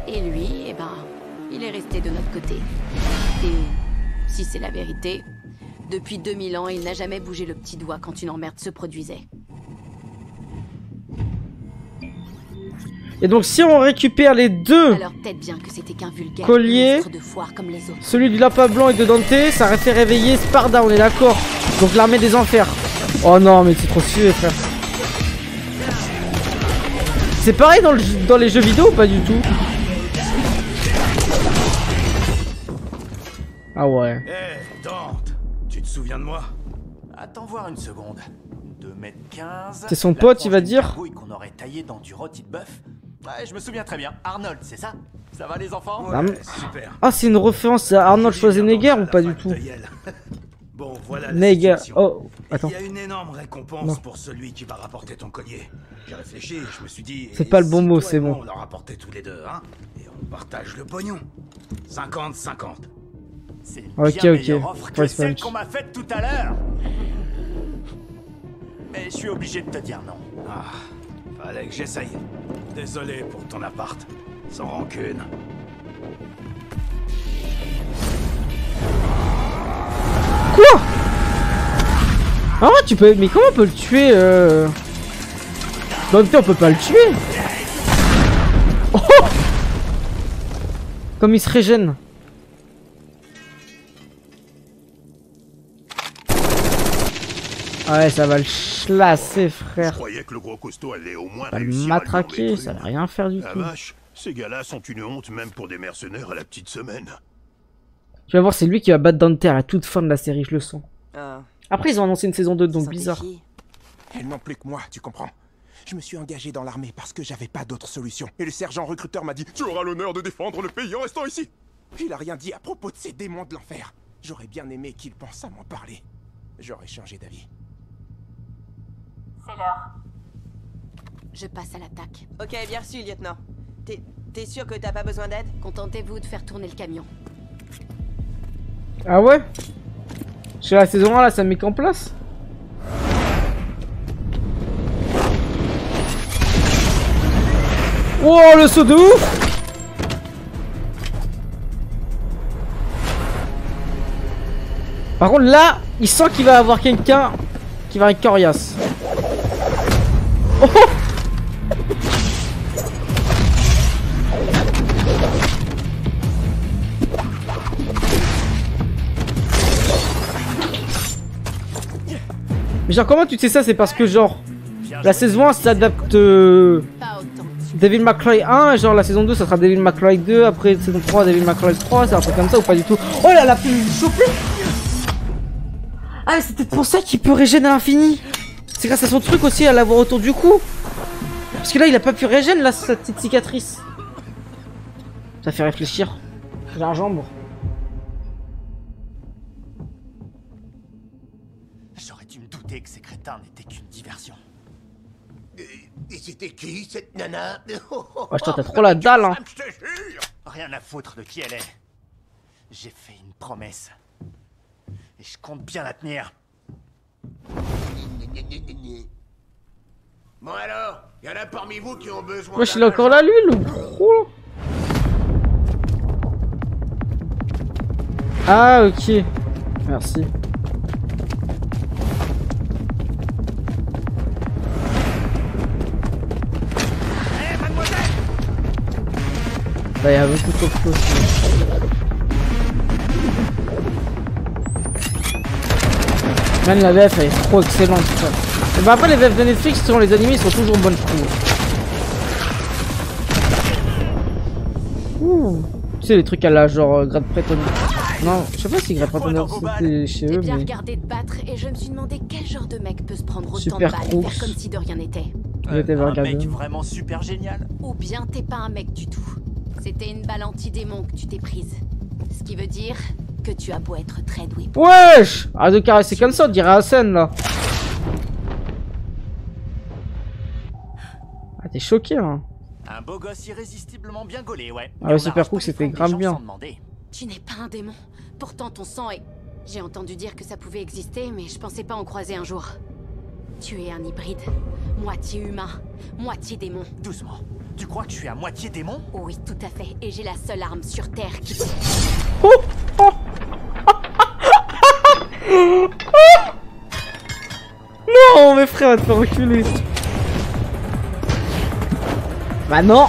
Et lui, eh ben, il est resté de notre côté. Et si c'est la vérité, depuis 2000 ans, il n'a jamais bougé le petit doigt quand une emmerde se produisait. Et donc si on récupère les deux Alors peut-être bien que c'était qu'un vulgaire colliers, monstre de foire comme les autres. celui du lapin blanc et de Dante, ça aurait fait réveiller Sparda, on est d'accord. Donc l'armée des enfers. Oh non, mais c'est trop sué, frère. C'est pareil dans les jeux vidéo ou pas du tout? Ah ouais. Hé, Dante, tu te souviens de moi? Attends voir une seconde. 2m15. C'est son pote, il va dire. Qu'on aurait taillé dans du rôti de bœuf. Ouais, je me souviens très bien. Arnold, c'est ça? Ça va les enfants? Ah, ah, c'est une référence à Arnold Schwarzenegger ou pas du tout? Bon, voilà la Neger. situation. Oh, attends. Il y a une énorme récompense Non. pour celui qui va rapporter ton collier. J'ai réfléchi, je me suis dit... C'est et pas le bon si mot, toi c'est et moi, bon. On l'a rapporté tous les deux, hein? Et on partage le pognon. 50-50. C'est une Ok, bien ok. meilleure offre que Price celle punch. qu'on m'a faite tout à l'heure. Mais je suis obligé de te dire non. Ah, fallait que j'essaye. Désolé pour ton appart. Sans rancune. Quoi? Ah ouais, tu peux... Mais comment on peut le tuer Dante, on peut pas le tuer. Oh, comme il se régène. Ah ouais, ça va le chlasser, frère. Je croyais que le gros costaud allait au moins Ça va le réussir à lui matraquer, enlever ça une. va rien faire du La tout. vache, ces gars-là sont une honte même pour des mercenaires à la petite semaine. Tu vas voir, c'est lui qui va battre Dante à la toute fin de la série, je le sens. Ah. Après, ils ont annoncé une saison 2, donc bizarre. Elle n'en plus que moi, tu comprends. Je me suis engagé dans l'armée parce que j'avais pas d'autre solution. Et le sergent recruteur m'a dit « Tu auras l'honneur de défendre le pays en restant ici !» Il a rien dit à propos de ces démons de l'enfer. J'aurais bien aimé qu'il pense à m'en parler. J'aurais changé d'avis. C'est l'heure. Je passe à l'attaque. Ok, bien reçu, lieutenant. T'es sûr que t'as pas besoin d'aide? Contentez-vous de faire tourner le camion. Ah ouais? Chez la saison 1, là, ça met qu'en place. Oh, le saut de ouf! Par contre, là, il sent qu'il va avoir quelqu'un qui va être coriace. Oh! Mais genre comment tu sais ça? C'est parce que genre la saison 1 s'adapte Devil May Cry 1, genre la saison 2 ça sera Devil May Cry 2, après saison 3 Devil May Cry 3, c'est un truc comme ça ou pas du tout? Oh là, elle a pu le choper. Ah mais c'est peut-être pour ça qu'il peut régénérer à l'infini. C'est grâce à son truc aussi à l'avoir autour du cou. Parce que là il a pas pu régénérer là sa petite cicatrice. Ça fait réfléchir. Gingembre. J'aurais dû me douter que ces crétins n'étaient qu'une diversion. Et c'était qui, cette nana? Wesh, toi t'as trop la dalle hein. Je te jure. Rien à foutre de qui elle est. J'ai fait une promesse. Et je compte bien la tenir. Bon alors, y en a parmi vous qui ont besoin. Wesh, il a encore la l'huile ou gros? Ah ok. Merci. Bah, il y a beaucoup trop de choses. Même la VF elle est trop excellente. Et bah après les VF de Netflix selon les animés ils sont toujours bonnes je trouve. Ouh. Tu sais les trucs à la genre Grade Préton. Non, je sais pas si Grade Préton c'était chez eux J'ai bien mais... regardé te battre et je me suis demandé quel genre de mec peut se prendre autant Super de balles et faire comme si de rien n'était. Un mec vraiment super génial. Ou bien t'es pas un mec du tout. C'était une balle anti-démon que tu t'es prise. Ce qui veut dire que tu as beau être très doué. Wesh! Ah de caresser comme ça, on dirait Hassan là. Ah t'es choqué hein. Un beau gosse irrésistiblement bien gaulé, ouais. Ah ouais Super Cook c'était grave bien. Tu n'es pas un démon. Pourtant ton sang est... J'ai entendu dire que ça pouvait exister, mais je pensais pas en croiser un jour. Tu es un hybride. Moitié humain, moitié démon. Doucement. Tu crois que je suis à moitié démon? Oui, tout à fait. Et j'ai la seule arme sur Terre qui... Oh oh non, mes frères, va te faire reculer. Bah non.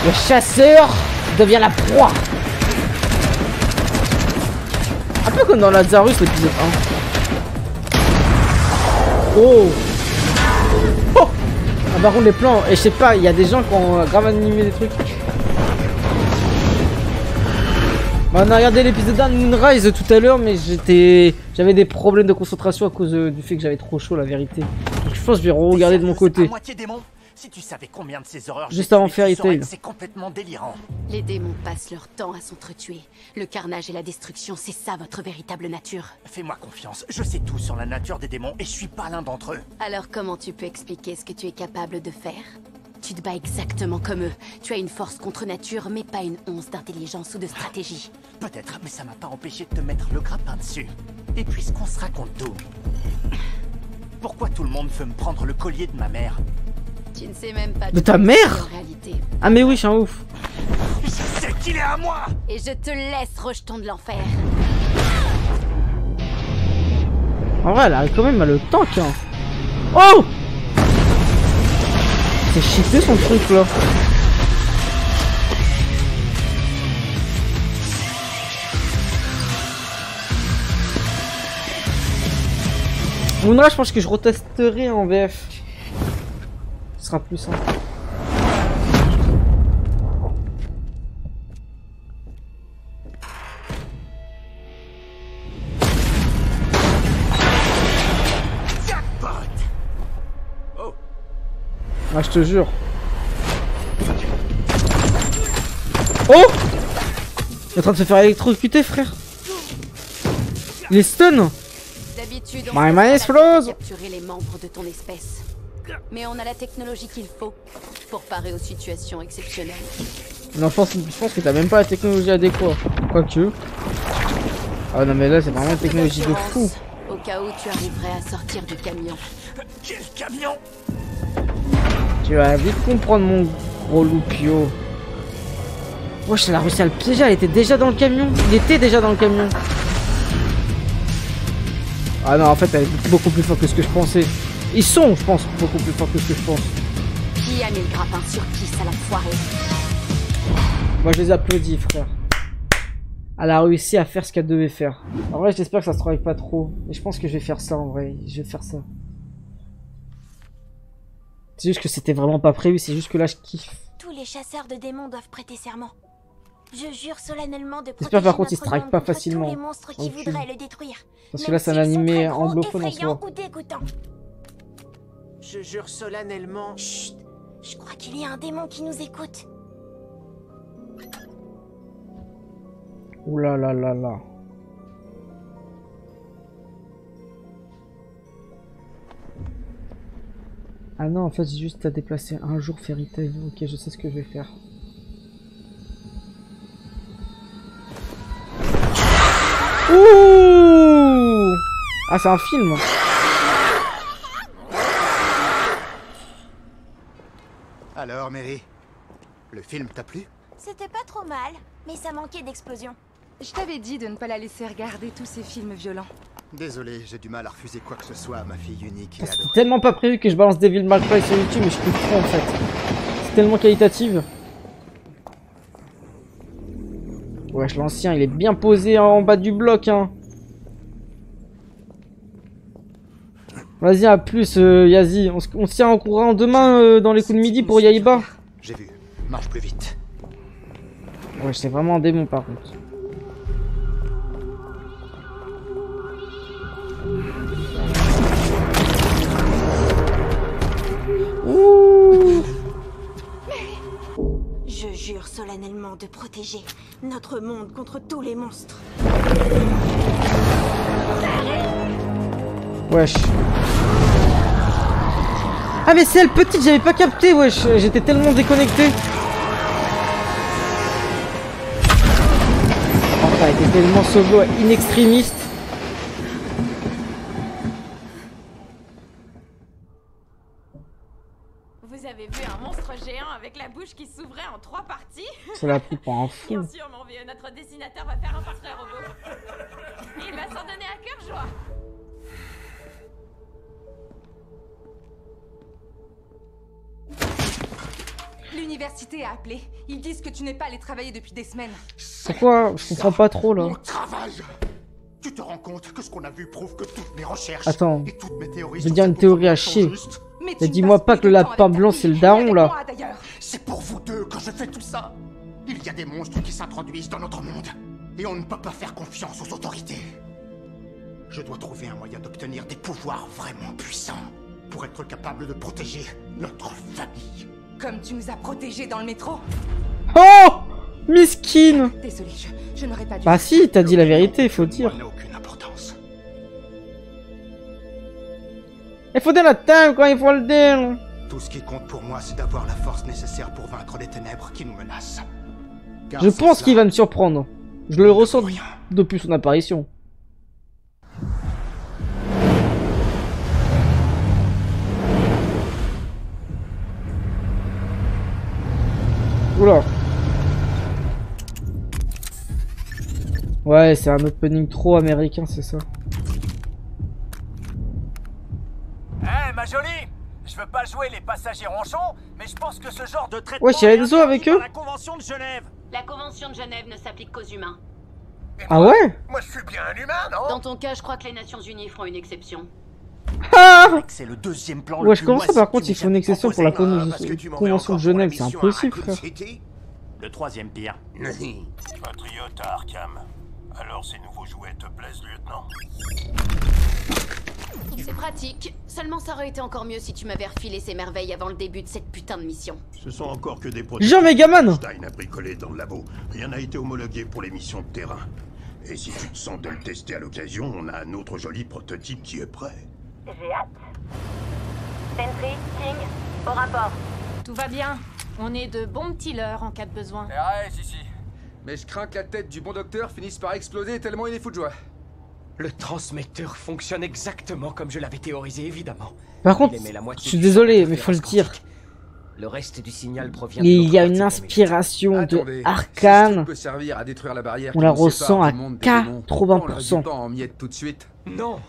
Le chasseur devient la proie. Un peu comme dans Lazarus l'épisode 1. Oh. Oh. Ah, par contre les plans, et je sais pas, il y a des gens qui ont grave animé des trucs. Bah, on a regardé l'épisode 1 de Moonrise tout à l'heure, mais j'avais des problèmes de concentration à cause du fait que j'avais trop chaud, la vérité. Donc, je pense que je vais regarder de mon côté. Si tu savais combien de ces horreurs juste avant Fairy Tail. C'est complètement délirant. Les démons passent leur temps à s'entretuer. Le carnage et la destruction, c'est ça votre véritable nature. Fais-moi confiance, je sais tout sur la nature des démons et je suis pas l'un d'entre eux. Alors comment tu peux expliquer ce que tu es capable de faire? Tu te bats exactement comme eux. Tu as une force contre nature, mais pas une once d'intelligence ou de stratégie. Peut-être, mais ça m'a pas empêché de te mettre le grappin dessus. Et puisqu'on se raconte tout, pourquoi tout le monde veut me prendre le collier de ma mère? Tu ne sais même pas de ta mère en réalité. Ah mais oui, je suis un ouf. Je sais qu'il est à moi. Et je te laisse, rejeton de l'enfer. En vrai, elle arrive quand même à le tank. Hein. Oh! C'est cheaté son truc là. Moonrise, je pense que je retesterai en VF. Ce sera plus simple. Ah, je te jure. Oh! Il est en train de se faire électrocuter, frère. Il est stun. D'habitude, My man is froze. Capturer les membres de ton espèce. Mais on a la technologie qu'il faut pour parer aux situations exceptionnelles. Non, je pense que t'as même pas la technologie adéquate. Quoique. Ah non, mais là, c'est vraiment une technologie de fou. Au cas où tu arriverais à sortir du camion. Quel camion? Tu vas vite comprendre, mon gros loupio. Wesh, elle a réussi à le piéger, elle était déjà dans le camion. Il était déjà dans le camion. Ah non, en fait, elle est beaucoup plus forte que ce que je pensais. Ils sont, je pense, beaucoup plus forts que ce que je pense. Qui a mis le grappin sur qui, ça l'a foiré? Moi, je les applaudis, frère. Elle a réussi à faire ce qu'elle devait faire. En vrai, j'espère que ça se travaille pas trop. Mais je pense que je vais faire ça en vrai. Je vais faire ça. C'est juste que c'était vraiment pas prévu. C'est juste que là, je kiffe. Tous les chasseurs de démons doivent prêter serment. Je jure solennellement de j'espère par contre, il notre strike monde pas contre facilement. tous les monstres qui voudraient le détruire. Parce que là, c'est un animé anglophone en soi. Ou dégoûtants. Je jure solennellement. Chut. Je crois qu'il y a un démon qui nous écoute. Ouh là là là là. Ah non, en fait, j'ai juste à déplacer un jour Fairy Tail. Ok, je sais ce que je vais faire. Ouh! Ah, c'est un film. Alors, Mary, le film t'a plu? C'était pas trop mal, mais ça manquait d'explosion. Je t'avais dit de ne pas la laisser regarder tous ces films violents. Désolé, j'ai du mal à refuser quoi que ce soit à ma fille unique et C'est adorée. tellement pas prévu que je balance Devil May Cry sur YouTube, mais je kiffe trop en fait. C'est tellement qualitative. Wesh, l'ancien, il est bien posé en bas du bloc, hein. Vas-y, à plus, Yazi. On se tient en courant demain dans les coups de midi pour Yaïba. J'ai vu. Marche plus vite. Wesh, c'est vraiment un démon par contre. Ouh. Je jure solennellement de protéger notre monde contre tous les monstres. Wesh. Ah mais c'est elle petite, j'avais pas capté, wesh. J'étais tellement déconnecté. Oh, t'as été tellement sauvé in extremis. Vous avez vu un monstre géant avec la bouche qui s'ouvrait en 3 parties? Ça l'a pris pour un fou. Bien sûr, mon vieux, notre dessinateur va faire un portrait robot. Il va s'en donner à cœur joie. L'université a appelé. Ils disent que tu n'es pas allé travailler depuis des semaines. Pourquoi? Je comprends pas trop là. Mon travail. Tu te rends compte que ce qu'on a vu prouve que toutes mes recherches Attends, et toutes mes théories je veux dire une théorie à chier. Mais Et dis-moi pas que le lapin blanc c'est le daron là. C'est pour vous deux que je fais tout ça. Il y a des monstres qui s'introduisent dans notre monde. Et on ne peut pas faire confiance aux autorités. Je dois trouver un moyen d'obtenir des pouvoirs vraiment puissants pour être capable de protéger notre famille. Comme tu nous as protégés dans le métro. Oh, misquine. Désolé, je n'aurais pas dû. Bah si, t'as dit la vérité, faut dire. Il faut dire la time quand il faut le dire. Tout ce qui compte pour moi, c'est d'avoir la force nécessaire pour vaincre les ténèbres qui nous menacent. Car Je pense qu'il va me surprendre. Je le ressens depuis son apparition. Oula. Ouais, c'est un opening trop américain, c'est ça. Eh, ma jolie, je veux pas jouer les passagers ronchons, mais je pense que ce genre de traitement Ouais, il y a Enzo avec eux. la Convention de Genève. La Convention de Genève ne s'applique qu'aux humains. Ah ouais? Moi, je suis bien un humain, non? Dans ton cas, je crois que les Nations Unies feront une exception. Ah! C'est le deuxième plan. Ouais, je commence par contre, il faut une exception pour la Convention de Genève, c'est impossible, frère. Le troisième pire. Patriote à Arkham. Alors ces nouveaux jouets te plaisent, lieutenant? C'est pratique. Seulement ça aurait été encore mieux si tu m'avais refilé ces merveilles avant le début de cette putain de mission. Ce sont encore que des Jean Megaman. Stein a bricolé dans le labo. Rien n'a été homologué pour les missions de terrain. Et si tu te sens de le tester à l'occasion, on a un autre joli prototype qui est prêt. J'ai hâte. Sentry, King, au rapport. Tout va bien. On est de bons petits leurres en cas de besoin. ici. Mais je crains que la tête du bon docteur finisse par exploser tellement il est fou de joie. Le transmetteur fonctionne exactement comme je l'avais théorisé, évidemment. Par contre, je suis désolé, mais faut le dire. Le reste du signal provient Il y a une inspiration de Arcane. Peut servir à détruire la barrière. On la ressent à 80%. En miettes tout de suite. Non,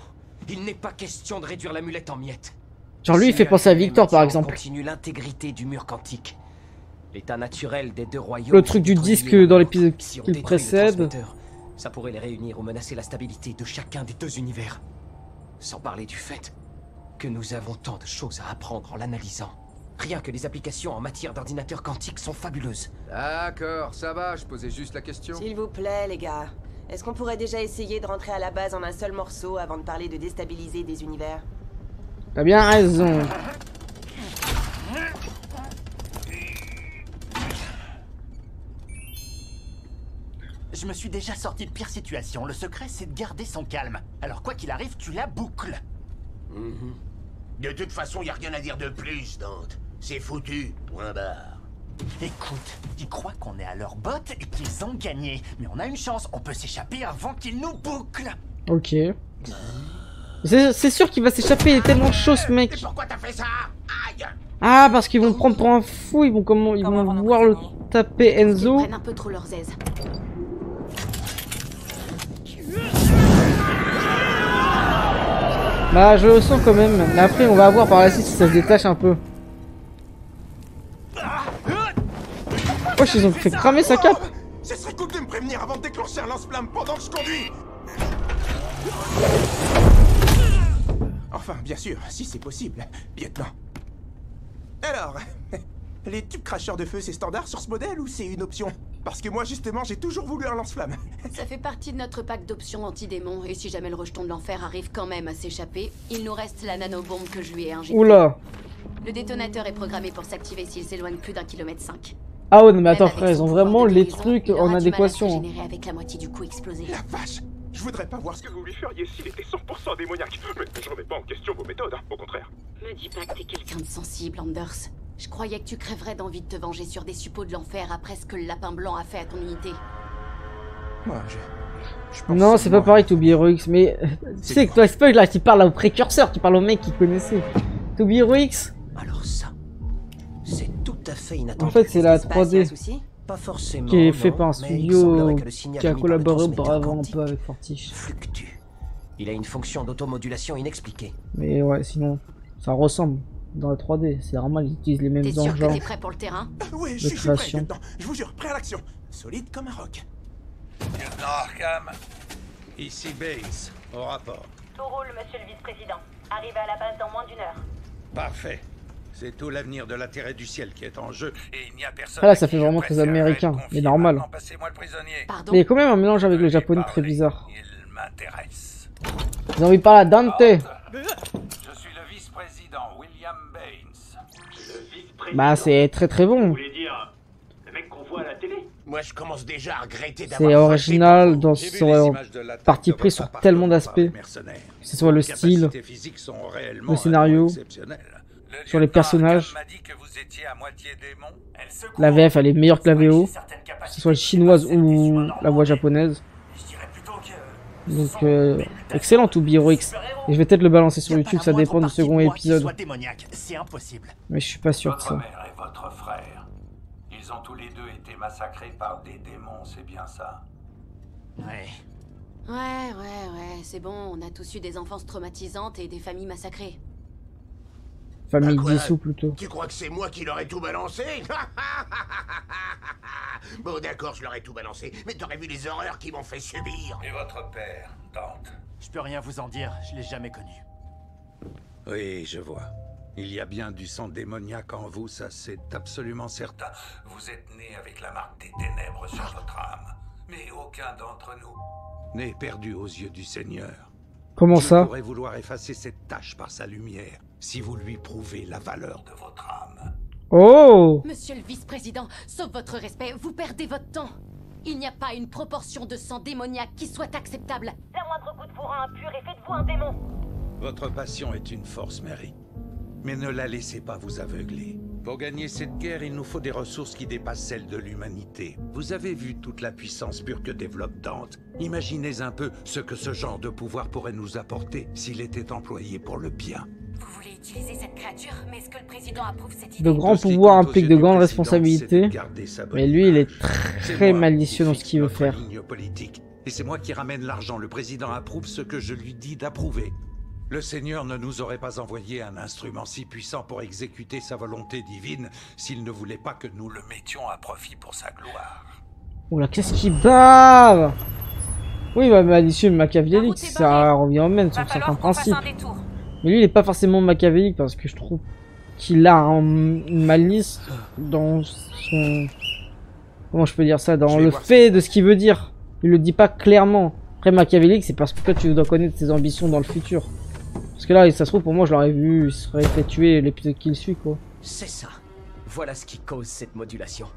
il n'est pas question de réduire l'amulette en miettes. Genre lui, il fait penser à Victor, par exemple. Continue l'intégrité du mur quantique. L'état naturel des deux royaumes. Le truc du disque dans l'épisode qui le précède. Ça pourrait les réunir ou menacer la stabilité de chacun des deux univers. Sans parler du fait que nous avons tant de choses à apprendre en l'analysant. Rien que les applications en matière d'ordinateur quantique sont fabuleuses. D'accord, ça va, je posais juste la question. S'il vous plaît, les gars. Est-ce qu'on pourrait déjà essayer de rentrer à la base en un seul morceau avant de parler de déstabiliser des univers? T'as bien raison. Je me suis déjà sorti de pire situation. Le secret, c'est de garder son calme. Alors quoi qu'il arrive, tu la boucles. De toute façon, y a rien à dire de plus, Dante. C'est foutu, point barre. Écoute, ils croient qu'on est à leur botte et qu'ils ont gagné. Mais on a une chance, on peut s'échapper avant qu'ils nous bouclent. Ok. C'est sûr qu'il va s'échapper, il est tellement chaud ce mec. Et pourquoi t'as fait ça? Aïe! Ah, parce qu'ils vont le prendre pour un fou, ils vont vouloir le taper Enzo. Ils prennent un peu trop leurs aises. Bah, je le sens quand même. Mais après, on va voir par la suite si ça se détache un peu. Wesh, ils ont fait cramer sa cape. Ce serait cool de me prévenir avant de déclencher un lance-flamme pendant que je conduis. Enfin, bien sûr, si c'est possible, lieutenant. Alors, les tubes cracheurs de feu, c'est standard sur ce modèle ou c'est une option? Parce que moi, justement, j'ai toujours voulu un lance-flamme. Ça fait partie de notre pack d'options anti-démons, et si jamais le rejeton de l'enfer arrive quand même à s'échapper, il nous reste la nanobombe que je lui ai injectée. Oula. Le détonateur est programmé pour s'activer s'il s'éloigne plus d'1,5 km. Ah ouais, non, mais attends, frère, ils ont vraiment les trucs en adéquation. Avec la moitié du coup explosé. La vache! Je voudrais pas voir ce que vous lui feriez s'il était 100% démoniaque. Mais je remets pas en question vos méthodes, hein, au contraire. Me dis pas que t'es quelqu'un de sensible, Anders. Je croyais que tu crèverais d'envie de te venger sur des suppôts de l'enfer après ce que le lapin blanc a fait à ton unité. Moi, non, c'est pas pareil, Toby Heroics, mais tu sais que toi, Spoil, là, tu parles au précurseur, tu parles au mec qui connaissait. Toby Heroics. Alors ça, c'est tout à fait inattendu. En fait, c'est la 3D pas forcément, qui est fait par un mais studio il que le signal qui a émis par le collaboré transmetteur auparavant un quantique peu avec Fortiche. Fluctue. Il a une fonction d'automodulation inexpliquée. Mais ouais, sinon, ça ressemble dans la 3D. C'est normal, ils utilisent les mêmes T'es sûr que engins. t'es prêt pour le terrain? Oui, je suis prêt, lieutenant. Je vous jure, prêt à l'action. Solide comme un roc. Lieutenant Arkham, ici Baines, au rapport. Tout roule, monsieur le vice-président. Arrivé à la base dans moins d'1 heure. Parfait. C'est tout l'avenir de la Terre et du ciel qui est en jeu, et il n'y a personne. Ah là, ça fait vraiment très américain, mais normal. Passez-moi le prisonnier. Pardon? Mais il y a quand même un mélange avec le japonais très bizarre. Il m'intéresse. Ils ont envie de parler à Dante. Je suis le vice-président William Baines. Bah, c'est très très bon. Vous voulez dire le mec qu'on voit à la télé? Moi, je commence déjà à regretter d'avoir... C'est original dans son parti pris sur tellement d'aspects. Que ce soit le style, le scénario, sur les personnages. La VF elle est meilleure que la VO, que ce soit chinoise ou la voix japonaise. Donc excellent To Be Heroics. Et je vais peut-être le balancer sur YouTube, ça dépend du second épisode. Mais je suis pas sûr de ça. Votre frère. Ils ont tous les deux été massacrés par des démons, c'est bien ça? Ouais, c'est bon, on a tous eu des enfances traumatisantes et des familles massacrées. Famille dissous plutôt. Tu crois que c'est moi qui leur ai tout balancé? Bon d'accord, je leur ai tout balancé, mais t'aurais vu les horreurs qu'ils m'ont fait subir. Et votre père, Dante? Je peux rien vous en dire, je l'ai jamais connu. Oui, je vois. Il y a bien du sang démoniaque en vous, ça c'est absolument certain. Vous êtes né avec la marque des ténèbres sur votre âme, mais aucun d'entre nous n'est perdu aux yeux du Seigneur. Comment ça? Il pourrait vouloir effacer cette tache par sa lumière, si vous lui prouvez la valeur de votre âme. Oh! Monsieur le vice-président, sauf votre respect, vous perdez votre temps. Il n'y a pas une proportion de sang démoniaque qui soit acceptable. La moindre coup de fourrin impur et faites-vous un démon. Votre passion est une force, Mary. Mais ne la laissez pas vous aveugler. Pour gagner cette guerre, il nous faut des ressources qui dépassent celles de l'humanité. Vous avez vu toute la puissance pure que développe Dante. Imaginez un peu ce que ce genre de pouvoir pourrait nous apporter s'il était employé pour le bien. Vous voulez utiliser cette créature, mais est-ce que le président approuve cette idée? De grands pouvoirs impliquent de grandes responsabilités, mais lui il est très malicieux dans ce qu'il veut faire. Et c'est moi qui ramène l'argent. Le président approuve ce que je lui dis d'approuver. Le Seigneur ne nous aurait pas envoyé un instrument si puissant pour exécuter sa volonté divine s'il ne voulait pas que nous le mettions à profit pour sa gloire. Oula, qu'est-ce qu'il bave? Oui, bah l'issue machiavélique, ça revient au même sur certains principes. Mais lui, il est pas forcément machiavélique parce que je trouve qu'il a une malice dans son... Comment je peux dire ça? Dans le fait de ce qu'il veut dire. Il le dit pas clairement. Après, machiavélique, c'est parce que toi, tu dois connaître ses ambitions dans le futur. Parce que là, ça se trouve, pour moi, je l'aurais vu, il serait fait tuer l'épisode qui le suit, quoi. C'est ça. Voilà ce qui cause cette modulation.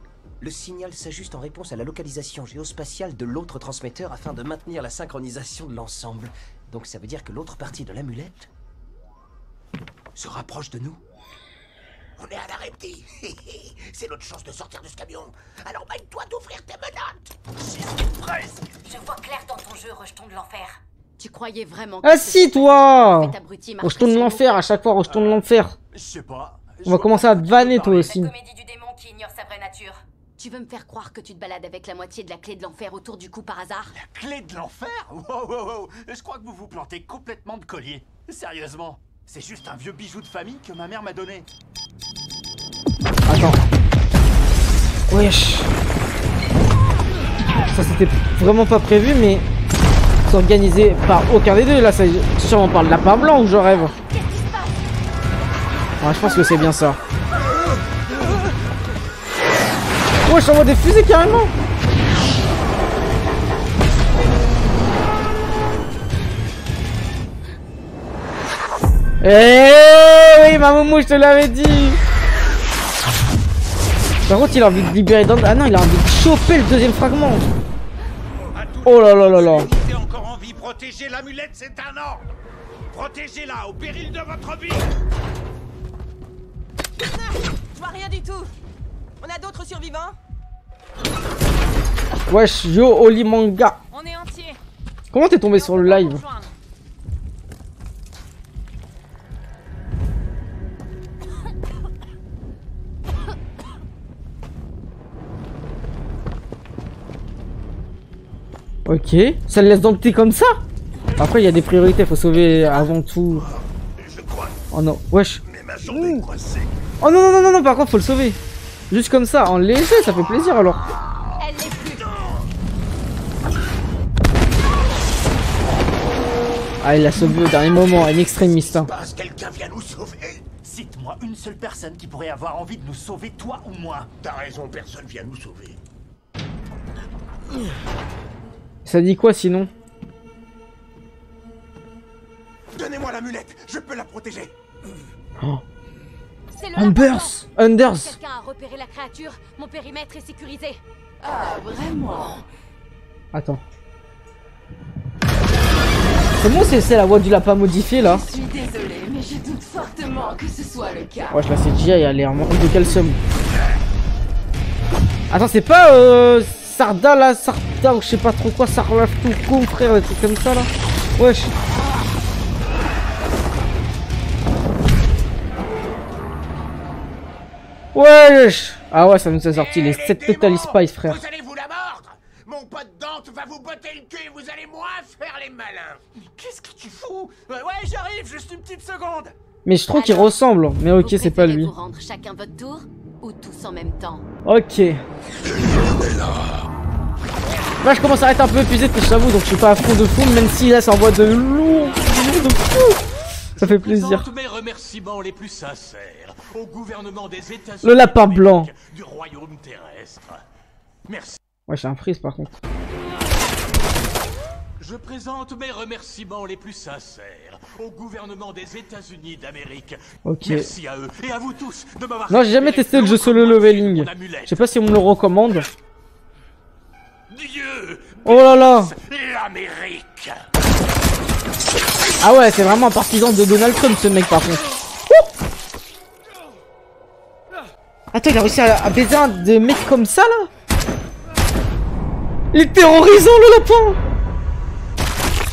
Le signal s'ajuste en réponse à la localisation géospatiale de l'autre transmetteur afin de maintenir la synchronisation de l'ensemble. Donc ça veut dire que l'autre partie de l'amulette se rapproche de nous. On est à la reptie. C'est notre chance de sortir de ce camion. Alors mène-toi d'ouvrir tes menottes. C'est presque. Je vois clair dans ton jeu, rejeton de l'enfer. Tu croyais vraiment Ah si, toi! Rejeton de l'enfer, à chaque fois, rejeton de l'enfer. Je sais pas. On va commencer à te vanner, toi aussi. La comédie du démon qui ignore sa vraie nature. Tu veux me faire croire que tu te balades avec la moitié de la clé de l'enfer autour du cou par hasard? La clé de l'enfer? Wow. Je crois que vous vous plantez complètement de collier. Sérieusement. C'est juste un vieux bijou de famille que ma mère m'a donné. Attends. Wesh. Ça c'était vraiment pas prévu, mais c'est organisé par aucun des deux. Là, c'est sûrement par le lapin blanc ou je rêve. Ouais, je pense que c'est bien ça. Ouais, j'envoie des fusées carrément. Eh oui, ma moumou, je te l'avais dit. Par contre, il a envie de libérer dans... Ah non, il a envie de choper le deuxième fragment. Oh là là là là. Si encore en vie, protéger l'amulette, c'est un ordre. Protégez-la au péril de votre vie. Je vois rien du tout. On a d'autres survivants? Wesh, yo, Oli Manga. On est entier. Comment t'es tombé sur le live? Ok, ça le laisse dans le thé comme ça? Après, il y a des priorités, faut sauver avant tout. Oh non, wesh. Oh non, par contre, faut le sauver. Juste comme ça, en léger, ça fait plaisir alors. Ah, il l'a sauvé au dernier moment, un extrémiste. Hein. Quelqu'un vient nous sauver. Cite-moi une seule personne qui pourrait avoir envie de nous sauver, toi ou moi. T'as raison, personne vient nous sauver. Ça dit quoi sinon? Donnez-moi l'amulette, je peux la protéger. Oh. Anders. Quelqu'un a repéré la créature. Mon périmètre est sécurisé. Ah, vraiment? Attends. C'est bon, c'est la voix du lapin modifié là. Je suis désolée, mais je doute fortement que ce soit le cas. Ouais, je la CGI, elle est en manque de calcium. Attends, c'est pas Sarda là, Sarda ou je sais pas trop quoi, Sarlaf tout con frère, des trucs comme ça là. Wesh. Wesh. Ah ouais, ça nous a sorti les 7 Total Spice frère. Vous allez vous la mordre. Mon pote Dante va vous botter le cul et vous allez moins faire les malins. Qu'est-ce que tu fous? Ouais, j'arrive, juste une petite seconde. Mais je trouve qu'il ressemble, mais ok, c'est pas lui. Vous rendre chacun votre tour ou tous en même temps? Ok. Là, je commence à être un peu épuisé, je t'avoue, donc je suis pas à fond de fou, même si là, ça envoie de lourd de fou. Ça fait plaisir. Mes remerciements les plus sincères au gouvernement des États-Unis. Le lapin blanc. Du royaume terrestre. Merci. Ouais, j'ai un freeze par contre. Je présente mes remerciements les plus sincères au gouvernement des États-Unis d'Amérique. Ok. Merci à eux et à vous tous de m'avoir. Non, j'ai jamais testé le jeu solo leveling. Je sais pas si on me le recommande. Dieu. Oh là là. L'Amérique. Ah ouais, c'est vraiment un partisan de Donald Trump ce mec par contre. Ouh. Attends, il a réussi à baiser un des mecs comme ça là. Il est terrorisant le lapin.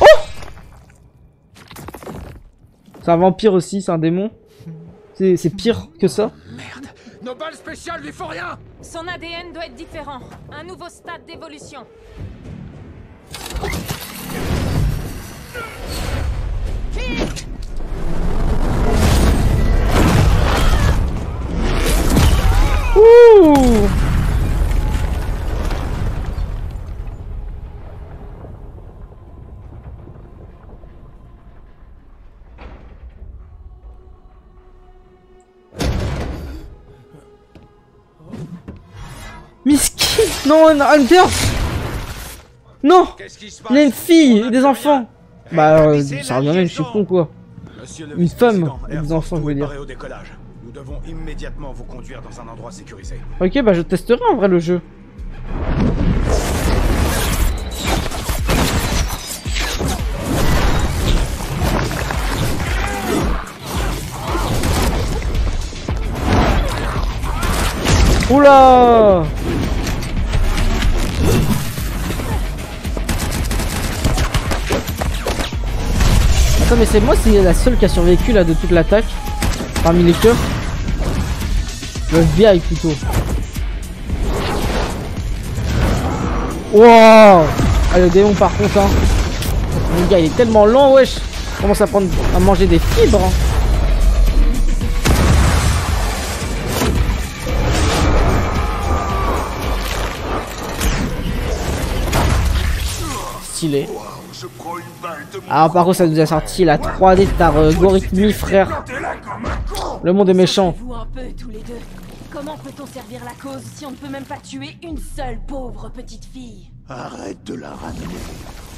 Oh. C'est un vampire aussi, c'est un démon. C'est pire que ça. Merde. Nos balles spéciales lui font rien. Son ADN doit être différent. Un nouveau stade d'évolution. Ouh. Miskin. Non, Hunter. Non. Il y a une fille et des enfants. Bah, ça revient même, je suis con quoi. Une femme et des enfants, je veux dire. Nous devons immédiatement vous conduire dans un endroit sécurisé. Ok, bah je testerai en vrai le jeu. Oula! Attends, mais c'est moi, c'est la seule qui a survécu là de toute l'attaque. Parmi les cœurs. Le FBI plutôt. Wow! Ah, le démon par contre, hein. Le gars il est tellement lent, wesh. Il commence à manger des fibres. Hein. Stylé. Ah par contre ça nous a sorti la 3D de Gorithmie frère. Le monde est méchant. Un peu, tous les deux. Comment peut-on servir la cause si on ne peut même pas tuer une seule pauvre petite fille? Arrête de la ramener.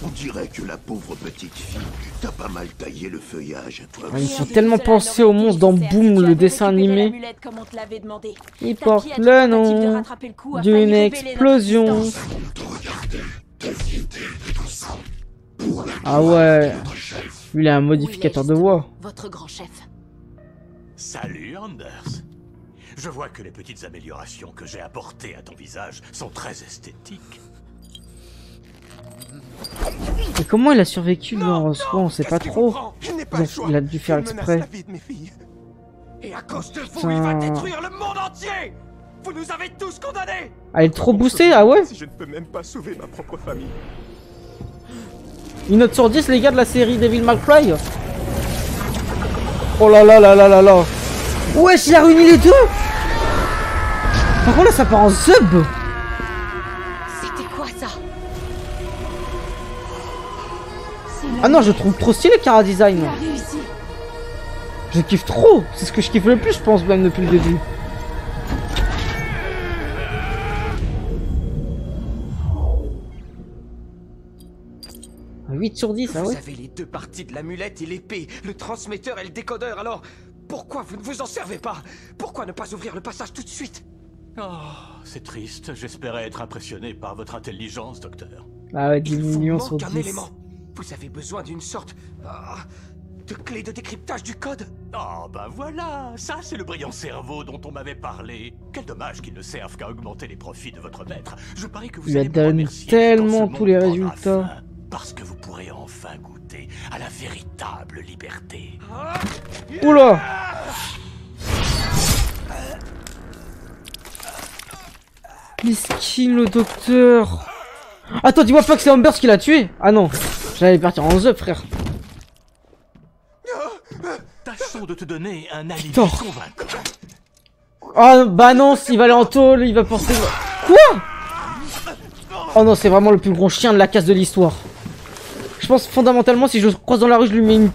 On dirait que la pauvre petite fille t'a pas mal taillé le feuillage à toi. Ils sont tellement pensés aux monstres dans Boom, le dessin animé. Il porte le nom d'une explosion. Ah ouais. Lui il a un modificateur de voix. Votre grand chef. Salut Anders. Je vois que les petites améliorations que j'ai apportées à ton visage sont très esthétiques. Et comment il a survécu lui en soi, on sait pas trop. Il a dû faire exprès. Et à cause de vous, il va détruire le monde entier. Vous nous avez tous condamnés. Elle est trop boostée, ah ouais. Si je ne peux même pas sauver ma propre famille. Une note sur 10 les gars de la série Devil May Cry. Oh là là là là là là. Wesh, il a réuni les deux. Par contre là ça part en sub. C'était quoi ça? Ah non, je trouve trop stylé le Cara Design. Je kiffe trop. C'est ce que je kiffe le plus je pense même depuis le début. « 8 sur 10, ah ouais. Vous avez les deux parties de l'amulette et l'épée, le transmetteur et le décodeur, alors pourquoi vous ne vous en servez pas? Pourquoi ne pas ouvrir le passage tout de suite? Oh, c'est triste. J'espérais être impressionné par votre intelligence, docteur. Ah ouais, 10 millions sur 10. Élément. Vous avez besoin d'une sorte de clé de décryptage du code. Oh, ben voilà. Ça, c'est le brillant cerveau dont on m'avait parlé. Quel dommage qu'ils ne servent qu'à augmenter les profits de votre maître. Je parie que vous il allez a donné tellement tous les résultats. Parce que vous pourrez enfin goûter à la véritable liberté. Oula! Miskin le docteur. Attends, dis-moi pas que c'est Ambers qui l'a tué. Ah non, j'allais partir en The frère. Tâchons de te donner un alibi convaincant. Ah bah non, s'il va aller en tôle, il va porter... Quoi? Oh non, c'est vraiment le plus gros chien de la casse de l'histoire. Je pense fondamentalement si je croise dans la rue je lui mets une...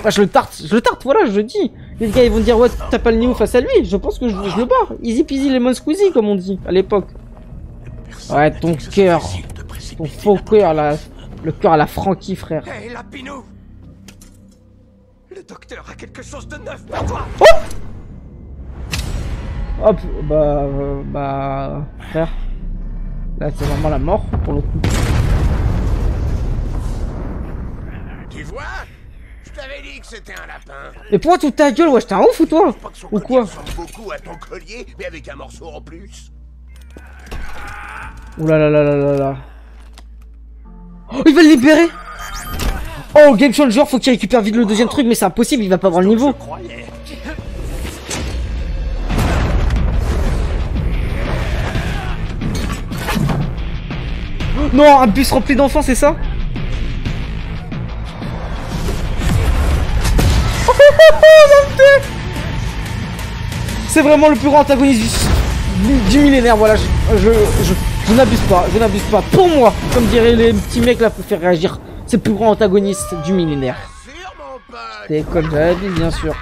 Ah, je le tarte, voilà je le dis. Les gars ils vont dire ouais t'as pas le niveau face à lui. Je pense que je le barre. Easy peasy lemon squeezy comme on dit à l'époque. Ouais ton cœur. Ton faux cœur là. Le cœur à la Frankie frère. Hé Lapinou, le docteur a quelque chose de neuf pour toi. Hop bah frère. Là c'est vraiment la mort pour le coup. Tu vois? Je t'avais dit que c'était un lapin. Mais pourquoi toute ta gueule, wesh, t'es un ouf ou toi? Ou quoi? Beaucoup à ton collier, mais avec un morceau en plus. Oulala. Oh, il va le libérer. Oh, Game Changer, faut qu'il récupère vite le deuxième truc, mais c'est impossible, il va pas avoir le niveau. Non, un bus rempli d'enfants, c'est ça? C'est vraiment le plus grand antagoniste du millénaire, voilà, je n'abuse pas, pour moi, comme diraient les petits mecs là pour faire réagir, c'est le plus grand antagoniste du millénaire. C'est comme j'avais dit, bien sûr.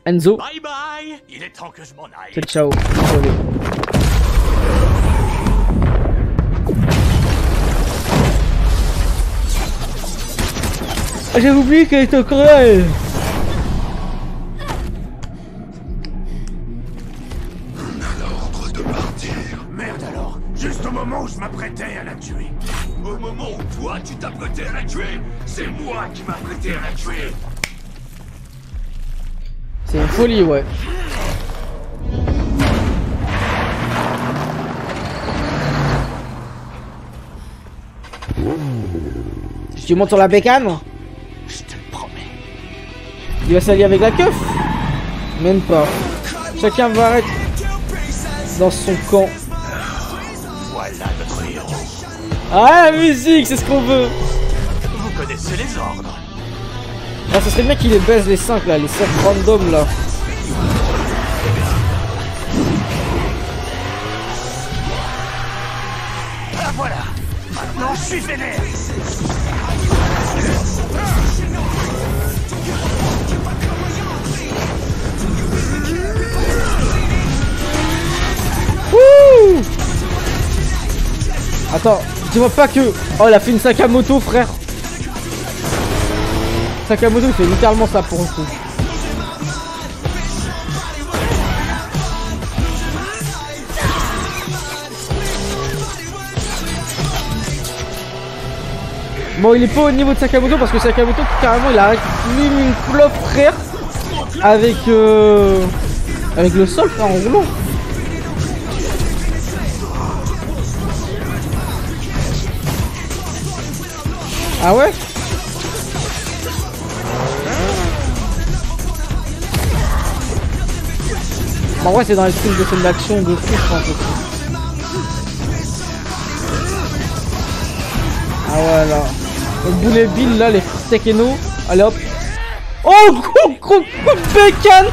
Enzo. Bye bye. Il est temps que je m'en aille. Ciao, désolé. J'ai oublié qu'elle était encore là, elle. L'ordre de partir. Merde alors, juste au moment où je m'apprêtais à la tuer. Au moment où toi tu t'apprêtais à la tuer, c'est moi qui m'apprêtais à la tuer. C'est une folie, ouais. Tu montes sur la bécane? Je te le promets. Il va s'allier avec la keuf? Même pas. Chacun va arrêter dans son camp. Voilà notre héros. Ah, la musique, c'est ce qu'on veut. Vous connaissez les ordres. Ah, ça serait bien qu'il les baise les 5 là, les 5 random là. Ah voilà. Maintenant je suis vénère. Wouh! Attends, dis-moi pas que... Oh, elle a fait une Sakamoto, frère. Sakamoto, il fait littéralement ça pour le coup. Bon, il est pas au niveau de Sakamoto parce que Sakamoto, carrément, il arrête même une clope, frère. Avec le sol, frère, en roulant. Ah ouais? En vrai, c'est dans les films de scène d'action de fou, je pense. Ah ouais, là. Le boulet bill, là, les Tekeno. Allez hop. Oh, coup de bécane.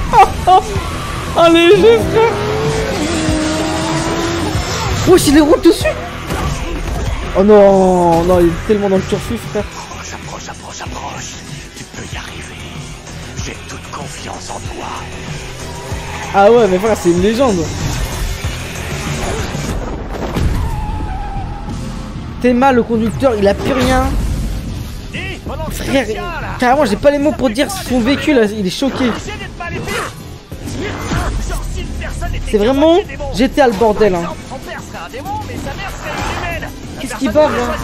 Allez, j'ai frère. Oh, il les roule dessus. Oh non, non, il est tellement dans le turfu, frère. Approche. Tu peux y arriver. J'ai toute confiance en toi. Ah ouais, mais frère, c'est une légende. Théma, le conducteur, il a plus rien. Frère, carrément, j'ai pas les mots pour dire son véhicule, là, il est choqué. C'est vraiment GTA le bordel, hein. Qu'est-ce qui bave, là?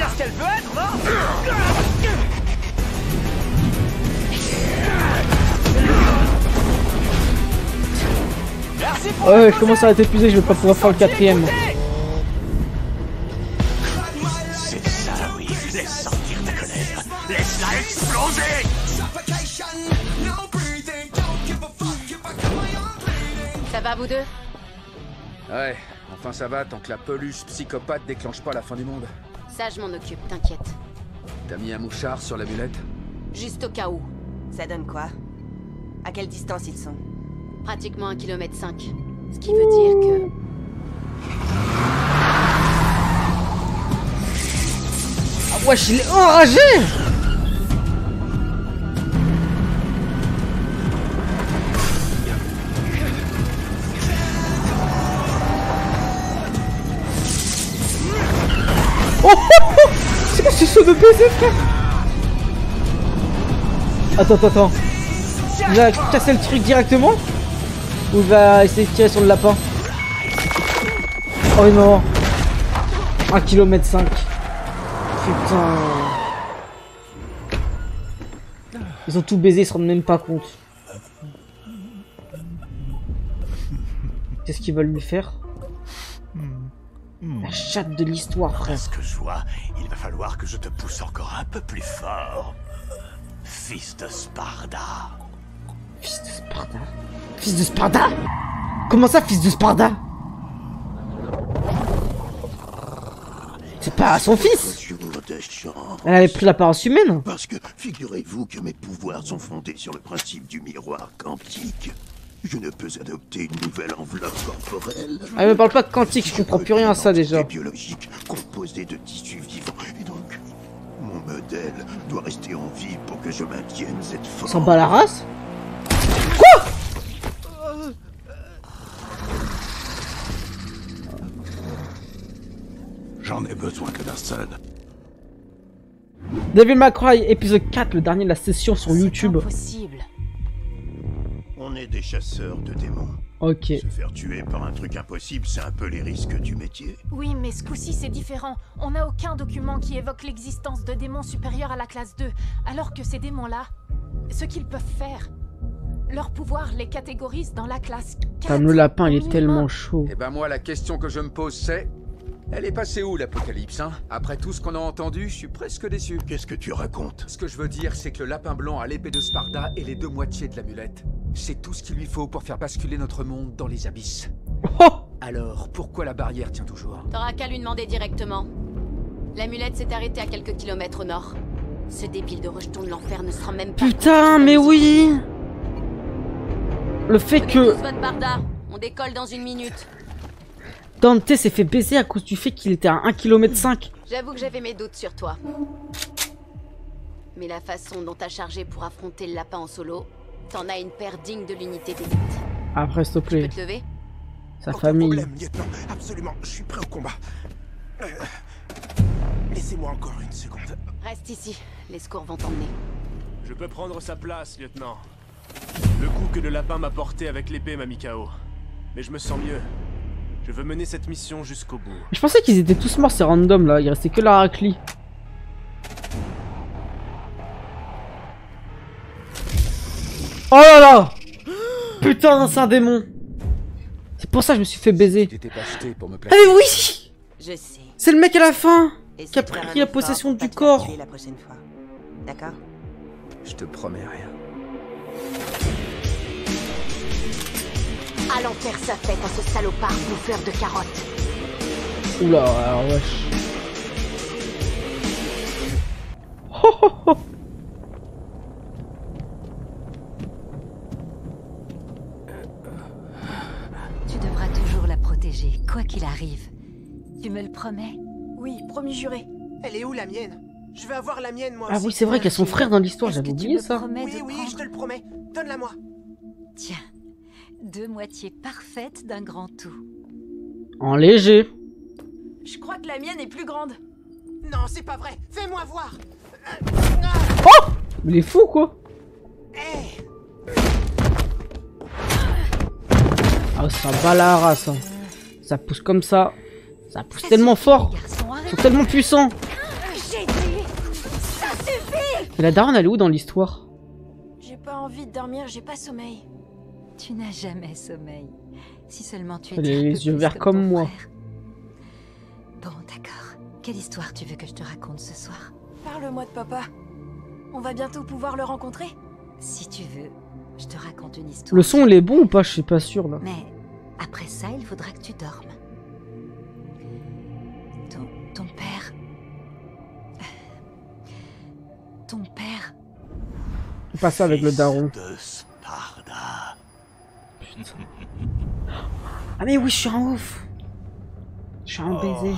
Ouais, je commence à être épuisé, je vais pas pouvoir faire le 4ème. C'est ça, oui. Laisse sortir ta colère. Laisse-la exploser. Ça va, vous deux? Ouais, enfin ça va tant que la peluche psychopathe déclenche pas la fin du monde. Ça, je m'en occupe, t'inquiète. T'as mis un mouchard sur l'amulette? Juste au cas où. Ça donne quoi? À quelle distance ils sont? Pratiquement 1,5 km. Ce qui veut dire que... Ah wesh, il est enragé! Oh, c'est quoi ce saut de baiser, frère? Attends. Il va casser le truc directement? Ou il va essayer de tirer sur le lapin? Oh non. 1,5 km. Putain. Ils ont tout baisé, ils se rendent même pas compte. Qu'est-ce qu'ils veulent lui faire? La chatte de l'histoire, frère. Ce que je vois, il va falloir que je te pousse encore un peu plus fort. Fils de Sparda. Fils de Sparda? Fils de Sparda? Comment ça, fils de Sparda? C'est pas son fils? Elle avait pris l'apparence humaine. Parce que figurez-vous que mes pouvoirs sont fondés sur le principe du miroir quantique. Je ne peux adopter une nouvelle enveloppe corporelle. Ah, me parle pas de quantique, je comprends plus rien à ça déjà. Biologique composée de tissus vivants. Et donc, mon modèle doit rester en vie pour que je maintienne cette forme. S'en bat la race? Quoi? J'en ai besoin que d'un seul. Devil May Cry épisode 4, le dernier de la session sur YouTube. Impossible. On est des chasseurs de démons. Ok. Se faire tuer par un truc impossible, c'est un peu les risques du métier. Oui, mais ce coup-ci, c'est différent. On n'a aucun document qui évoque l'existence de démons supérieurs à la classe 2. Alors que ces démons-là, ce qu'ils peuvent faire, leur pouvoir les catégorise dans la classe 4. Comme le lapin, il est tellement chaud. Eh ben moi, la question que je me pose, c'est... Elle est passée où, l'apocalypse, hein? Après tout ce qu'on a entendu, je suis presque déçu. Qu'est-ce que tu racontes? Ce que je veux dire, c'est que le lapin blanc a l'épée de Sparda et les deux moitiés de l'amulette. C'est tout ce qu'il lui faut pour faire basculer notre monde dans les abysses. Alors, pourquoi la barrière tient toujours? T'auras qu'à lui demander directement. L'amulette s'est arrêtée à quelques kilomètres au nord. Ce débile de rejeton de l'enfer ne sera même pas... Putain, mais oui! Le fait que... Tous votre barda. On décolle dans 1 minute. Dante s'est fait baiser à cause du fait qu'il était à 1,5 km. J'avoue que j'avais mes doutes sur toi. Mais la façon dont t'as chargé pour affronter le lapin en solo, t'en as une paire digne de l'unité d'élite. Après, s'il te plaît. Tu peux te lever? Sa famille. Problème, lieutenant. Absolument, je suis prêt au combat. Laissez-moi encore une seconde. Reste ici, les secours vont t'emmener. Je peux prendre sa place, lieutenant. Le coup que le lapin m'a porté avec l'épée m'a mis KO. Mais je me sens mieux. Je veux mener cette mission jusqu'au bout. Je pensais qu'ils étaient tous morts, ces randoms là. Il restait que la raclie. Oh là là! Putain, c'est un démon! C'est pour ça que je me suis fait baiser. Ah mais oui! Je sais. C'est le mec à la fin qui a Essaie de faire pris un la possession effort pour du pas te faire corps. tuer la prochaine fois. D'accord? Je te promets rien. Allons faire sa fête à ce salopard bouffeur de carottes. Oula, alors wesh. Tu devras toujours la protéger, quoi qu'il arrive. Tu me le promets? Oui, promis juré. Elle est où la mienne? Je vais avoir la mienne moi Ah aussi. oui, c'est vrai qu'elles sont frères dans l'histoire, j'avais oublié ça. Oui, oui, je te le promets. Donne-la-moi. Tiens, 2 moitiés parfaites d'un grand tout. En léger. Je crois que la mienne est plus grande. Non, c'est pas vrai. Fais-moi voir. Oh! Il est fou quoi. Ah, ça bat la race. Hein. Ça pousse comme ça. Ça pousse tellement fort. Ils sont tellement puissants. J'ai dit, ça suffit. Et la daronne, elle est où dans l'histoire? J'ai pas envie de dormir, j'ai pas sommeil. Tu n'as jamais sommeil. Si seulement tu Elle étais a un peu les yeux plus verts comme ton moi. frère. Bon, d'accord. Quelle histoire tu veux que je te raconte ce soir? Parle-moi de papa. On va bientôt pouvoir le rencontrer? Si tu veux, je te raconte une histoire. Le son, il est bon ou pas? Je suis pas sûr là. Mais après ça, il faudra que tu dormes. Ton père... Ton père... C'est pas ça avec le daron. Ah mais oui, je suis un ouf. Je suis un baiser.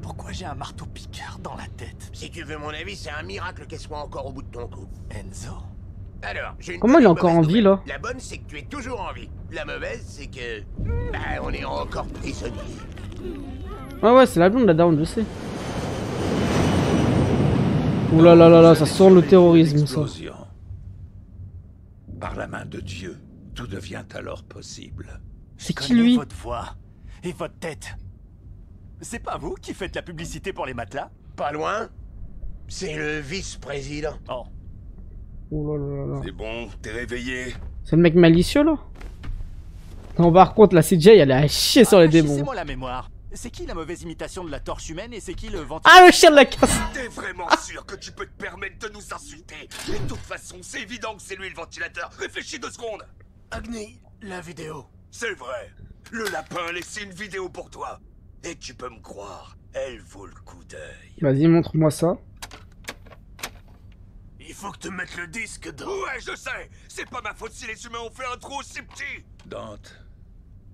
Pourquoi j'ai un marteau piqueur dans la tête? Si tu veux mon avis, c'est un miracle qu'elle soit encore au bout de ton cou. Enzo. Alors, j'ai une Comment il est petite encore en mauvaise vie nouvelle. là? La bonne, c'est que tu es toujours en vie. La mauvaise, c'est que... Bah, on est encore prisonnier. Ouais, c'est la blonde, la daronne, je sais. Ouh là là là là, ça sent le terrorisme ça. Par la main de Dieu, tout devient alors possible. C'est qui lui? Votre voix et votre tête. C'est pas vous qui faites la publicité pour les matelas? Pas loin. C'est le vice-président. Oh. Oh là là là. C'est bon, t'es réveillé. C'est le mec malicieux là? Non, par contre, la CJ elle est à chier sur les démons. C'est moi la mémoire. C'est qui la mauvaise imitation de la torche humaine et c'est qui le ventre? Ah, le chien de la casse! T'es vraiment sûr que tu peux te permettre de nous insulter? De toute façon, c'est évident que c'est lui le ventilateur. Réfléchis 2 secondes. Agni, la vidéo. C'est vrai. Le lapin a laissé une vidéo pour toi. Et tu peux me croire, elle vaut le coup d'œil. Vas-y, montre-moi ça. Il faut que tu mettes le disque dans... Ouais, je sais. C'est pas ma faute si les humains ont fait un trou aussi petit. Dante,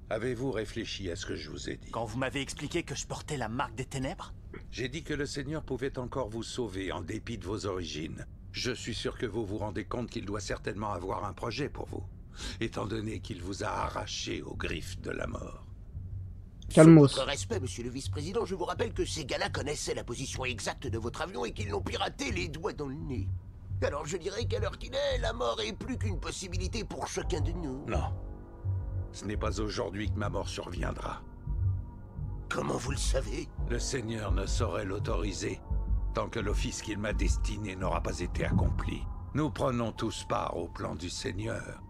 avez-vous réfléchi à ce que je vous ai dit? Quand vous m'avez expliqué que je portais la marque des ténèbres? J'ai dit que le Seigneur pouvait encore vous sauver en dépit de vos origines. Je suis sûr que vous vous rendez compte qu'il doit certainement avoir un projet pour vous, étant donné qu'il vous a arraché aux griffes de la mort. Calmos. Sur votre respect, monsieur le vice-président, je vous rappelle que ces gars-là connaissaient la position exacte de votre avion et qu'ils l'ont piraté les doigts dans le nez. Alors je dirais qu'à l'heure qu'il est, la mort est plus qu'une possibilité pour chacun de nous. Non. Ce n'est pas aujourd'hui que ma mort surviendra. Comment vous le savez? Le Seigneur ne saurait l'autoriser tant que l'office qu'il m'a destiné n'aura pas été accompli. Nous prenons tous part au plan du Seigneur,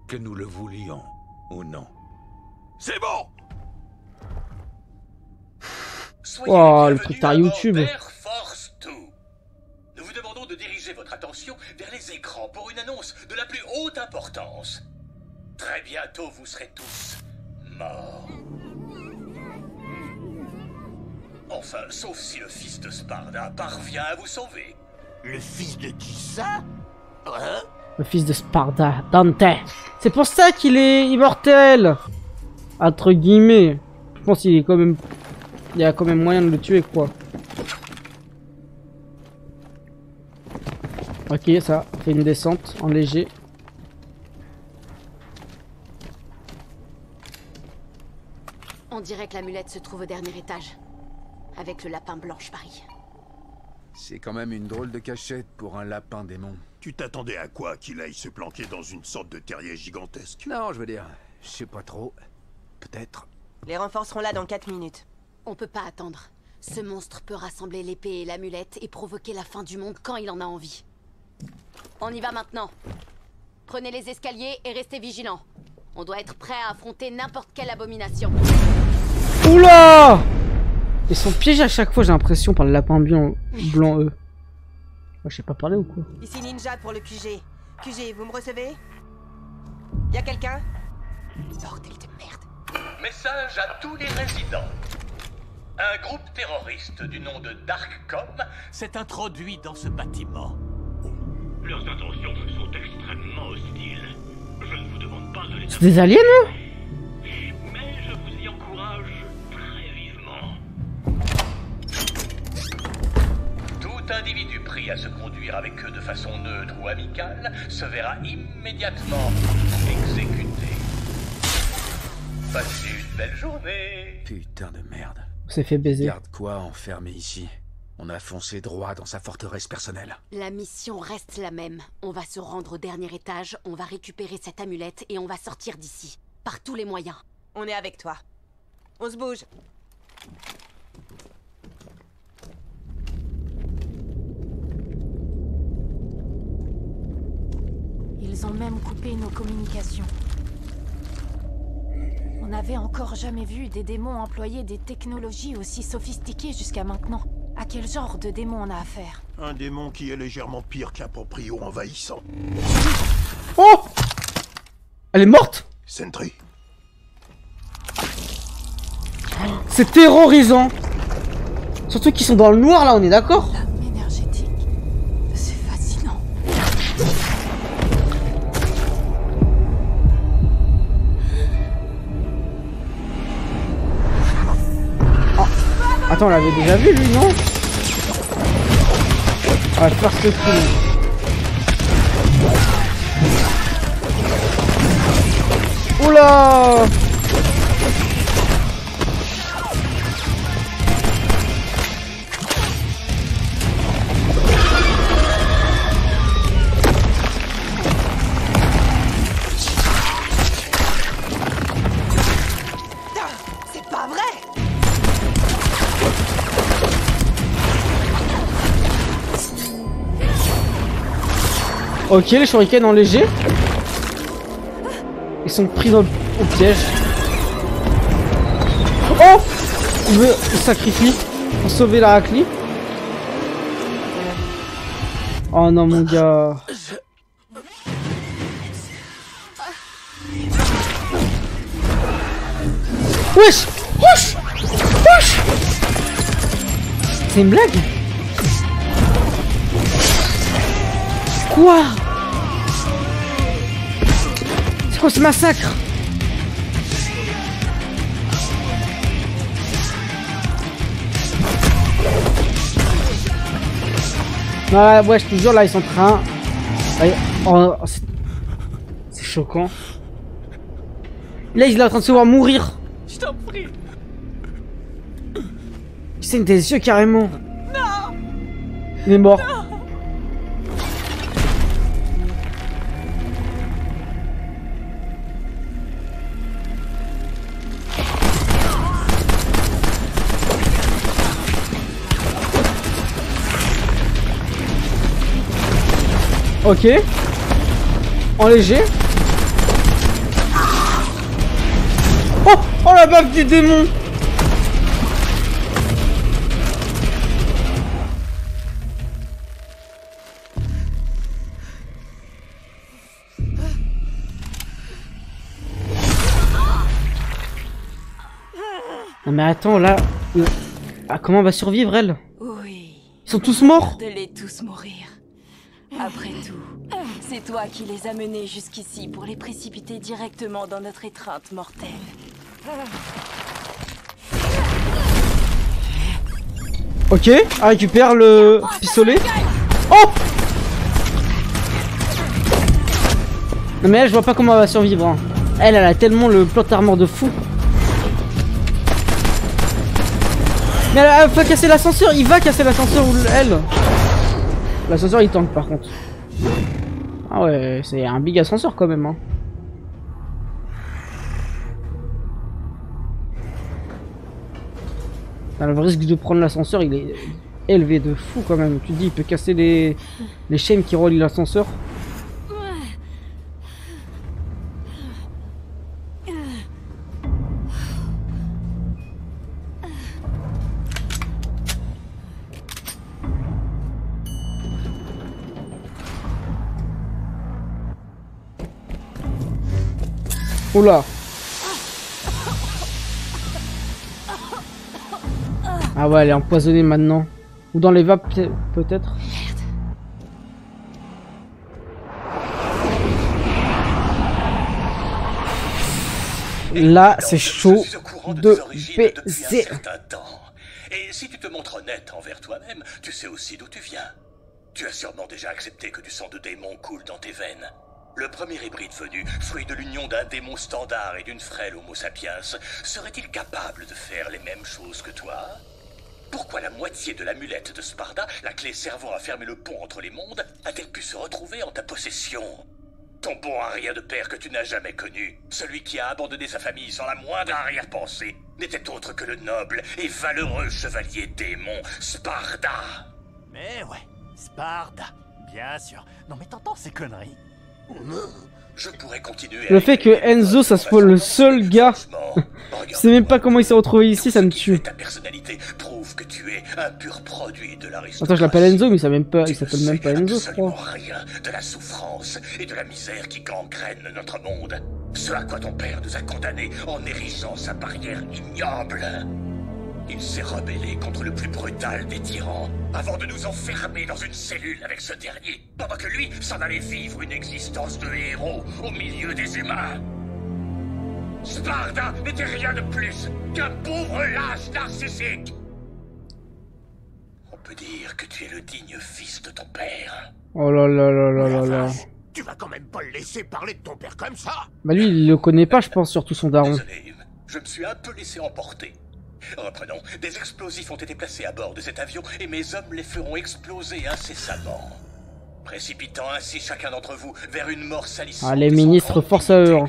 que nous le voulions ou non. C'est bon! Oh, le tructeur YouTube. Force 2. Nous vous demandons de diriger votre attention vers les écrans pour une annonce de la plus haute importance. Très bientôt, vous serez tous morts. Enfin, sauf si le fils de Sparda parvient à vous sauver. Le fils de qui ça? Hein? Le fils de Sparda, Dante. C'est pour ça qu'il est immortel. Entre guillemets. Je pense qu'il est quand même... Il y a quand même moyen de le tuer, quoi. Ok, ça fait une descente en léger. On dirait que l'amulette se trouve au dernier étage. Avec le lapin blanc, je parie. C'est quand même une drôle de cachette pour un lapin démon. Tu t'attendais à quoi? Qu'il aille se planquer dans une sorte de terrier gigantesque? Non, je veux dire, je sais pas trop. Peut-être. Les renforts seront là dans 4 minutes. On peut pas attendre. Ce monstre peut rassembler l'épée et l'amulette et provoquer la fin du monde quand il en a envie. On y va maintenant. Prenez les escaliers et restez vigilants. On doit être prêt à affronter n'importe quelle abomination. Oula! Ils sont piégés à chaque fois, j'ai l'impression, par le lapin blanc, eux. Moi, je sais pas parler ou quoi? Ici Ninja pour le QG. QG, vous me recevez? Y'a quelqu'un? Bordel de merde. Message à tous les résidents. Un groupe terroriste du nom de Darkcom s'est introduit dans ce bâtiment. Leurs intentions sont extrêmement hostiles. Je ne vous demande pas de les... C'est des aliens, eux? Mais je vous y encourage très vivement. Tout individu pris à se conduire avec eux de façon neutre ou amicale se verra immédiatement exécuté. Passez une belle journée. Putain de merde. On s'est fait baiser. Regarde quoi enfermé ici. On a foncé droit dans sa forteresse personnelle. La mission reste la même. On va se rendre au dernier étage, on va récupérer cette amulette et on va sortir d'ici. Par tous les moyens. On est avec toi. On se bouge. Ils ont même coupé nos communications. On n'avait encore jamais vu des démons employer des technologies aussi sophistiquées jusqu'à maintenant. À quel genre de démon on a affaire? Un démon qui est légèrement pire qu'un proprio envahissant. Oh! Elle est morte? Sentry. C'est terrorisant. Surtout qu'ils sont dans le noir là, on est d'accord? Énergétique. C'est fascinant. Attends, on l'avait déjà vu lui, non? On va faire ce coup. Oula! C'est pas vrai! Ok, les shurikens en léger. Ils sont pris au piège. Oh! Il veut se sacrifier pour sauver la Hakli. Oh non, mon gars. Wesh! Wesh! Wesh! C'est une blague? Quoi? C'est quoi ce massacre? Ouais, je te jure, là, ils sont en train... Oh, c'est choquant. Là, il est en train de se voir mourir. Je t'en prie. saigne des yeux carrément. Non. Il est mort. Non. Ok. En léger. Oh, oh la baffe du démon. Non mais attends là. Ah, comment on va survivre elle? Oui. Ils sont tous morts? De les tous mourir. Après tout, c'est toi qui les as menés jusqu'ici pour les précipiter directement dans notre étreinte mortelle. Ok, elle récupère le pistolet. Oh! Non mais elle, je vois pas comment elle va survivre. Hein. Elle a tellement le plot armor de fou. Mais elle va casser l'ascenseur, il va casser l'ascenseur ou elle. L'ascenseur il tank par contre. Ah ouais, c'est un big ascenseur quand même. Hein. Le risque de prendre l'ascenseur il est élevé de fou quand même. Tu te dis il peut casser les chaînes qui relient l'ascenseur. Oula. Ah ouais, elle est empoisonnée maintenant. Ou dans les vapes peut-être. Là, c'est chaud de baiser. Et si tu te montres honnête envers toi-même, tu sais aussi d'où tu viens. Tu as sûrement déjà accepté que du sang de démon coule dans tes veines. Le premier hybride venu, fruit de l'union d'un démon standard et d'une frêle homo sapiens, serait-il capable de faire les mêmes choses que toi? Pourquoi la moitié de l'amulette de Sparda, la clé servant à fermer le pont entre les mondes, a-t-elle pu se retrouver en ta possession? Ton bon arrière de père que tu n'as jamais connu, celui qui a abandonné sa famille sans la moindre arrière-pensée, n'était autre que le noble et valeureux chevalier démon Sparda. Mais ouais, Sparda, bien sûr. Non mais t'entends ces conneries? Je pourrais continuer. Le fait que Enzo ça soit le seul gars, je sais même pas comment il s'est retrouvé ici, ça me tue. Ta personnalité prouve que tu es un pur produit de l'aristocratie. Attends, je l'appelle Enzo, mais il s'appelle même pas Enzo, je crois. Rien de la souffrance et de la misère qui gangrène notre monde. Ce à quoi ton père nous a condamnés en érigeant sa barrière ignoble. Il s'est rebellé contre le plus brutal des tyrans, avant de nous enfermer dans une cellule avec ce dernier, pendant que lui s'en allait vivre une existence de héros au milieu des humains. Sparda n'était rien de plus qu'un pauvre lâche narcissique. On peut dire que tu es le digne fils de ton père. Oh là là là là là là. Tu vas quand même pas le laisser parler de ton père comme ça. Bah lui, il le connaît pas, je pense, surtout son daron. Désolé, je me suis un peu laissé emporter. Reprenons, des explosifs ont été placés à bord de cet avion et mes hommes les feront exploser incessamment, précipitant ainsi chacun d'entre vous vers une mort salissante. Ah, les ministres, force à eux.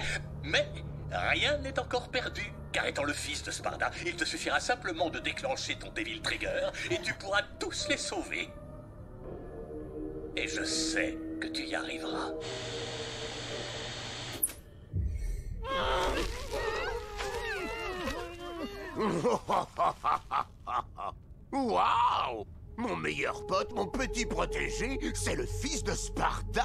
Mais rien n'est encore perdu, car étant le fils de Sparda, il te suffira simplement de déclencher ton Devil Trigger et tu pourras tous les sauver. Et je sais que tu y arriveras. Waouh! Mon meilleur pote, mon petit protégé, c'est le fils de Sparda?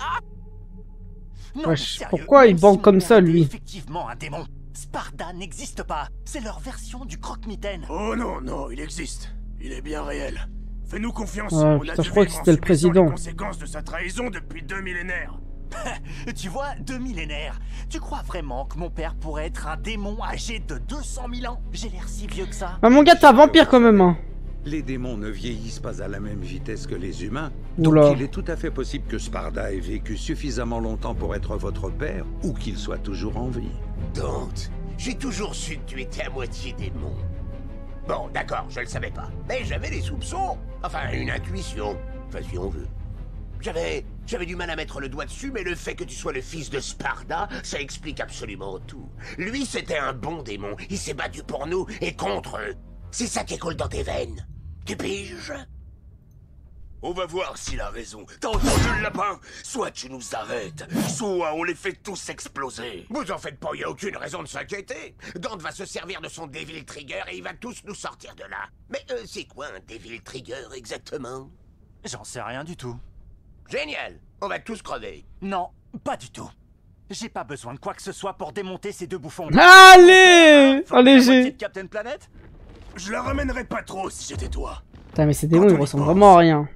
Non, wesh, pourquoi il banque comme ça, lui? Effectivement un démon. Sparda n'existe pas. C'est leur version du croque-mitaine. Oh non, non, il existe. Il est bien réel. Fais-nous confiance. Ouais, putain, je crois que c'était le président. Les conséquences de sa trahison depuis 2 millénaires. Tu vois, 2 millénaires. Tu crois vraiment que mon père pourrait être un démon âgé de 200 000 ans? J'ai l'air si vieux que ça. Ah mon gars, t'es un vampire quand même, hein. Les démons ne vieillissent pas à la même vitesse que les humains. Oula. Donc il est tout à fait possible que Sparda ait vécu suffisamment longtemps pour être votre père, ou qu'il soit toujours en vie. Donc, j'ai toujours su que tu étais à moitié démon. Bon, d'accord, je le savais pas. Mais j'avais des soupçons. Enfin, une intuition. Enfin, si on veut. J'avais du mal à mettre le doigt dessus, mais le fait que tu sois le fils de Sparda, ça explique absolument tout. Lui, c'était un bon démon. Il s'est battu pour nous et contre eux. C'est ça qui coule dans tes veines. Tu piges? On va voir s'il a raison. T'as entendu le lapin? Soit tu nous arrêtes, soit on les fait tous exploser. Vous en faites pas, y a aucune raison de s'inquiéter. Dante va se servir de son Devil Trigger et il va tous nous sortir de là. Mais c'est quoi un Devil Trigger exactement? J'en sais rien du tout. Génial. On va tous crever. Non, pas du tout. J'ai pas besoin de quoi que ce soit pour démonter ces deux bouffons. Allez, allégé. Captain Planet? Je la ramènerais pas trop si j'étais toi. Putain, mais ces démons, ils ressemblent vraiment à rien.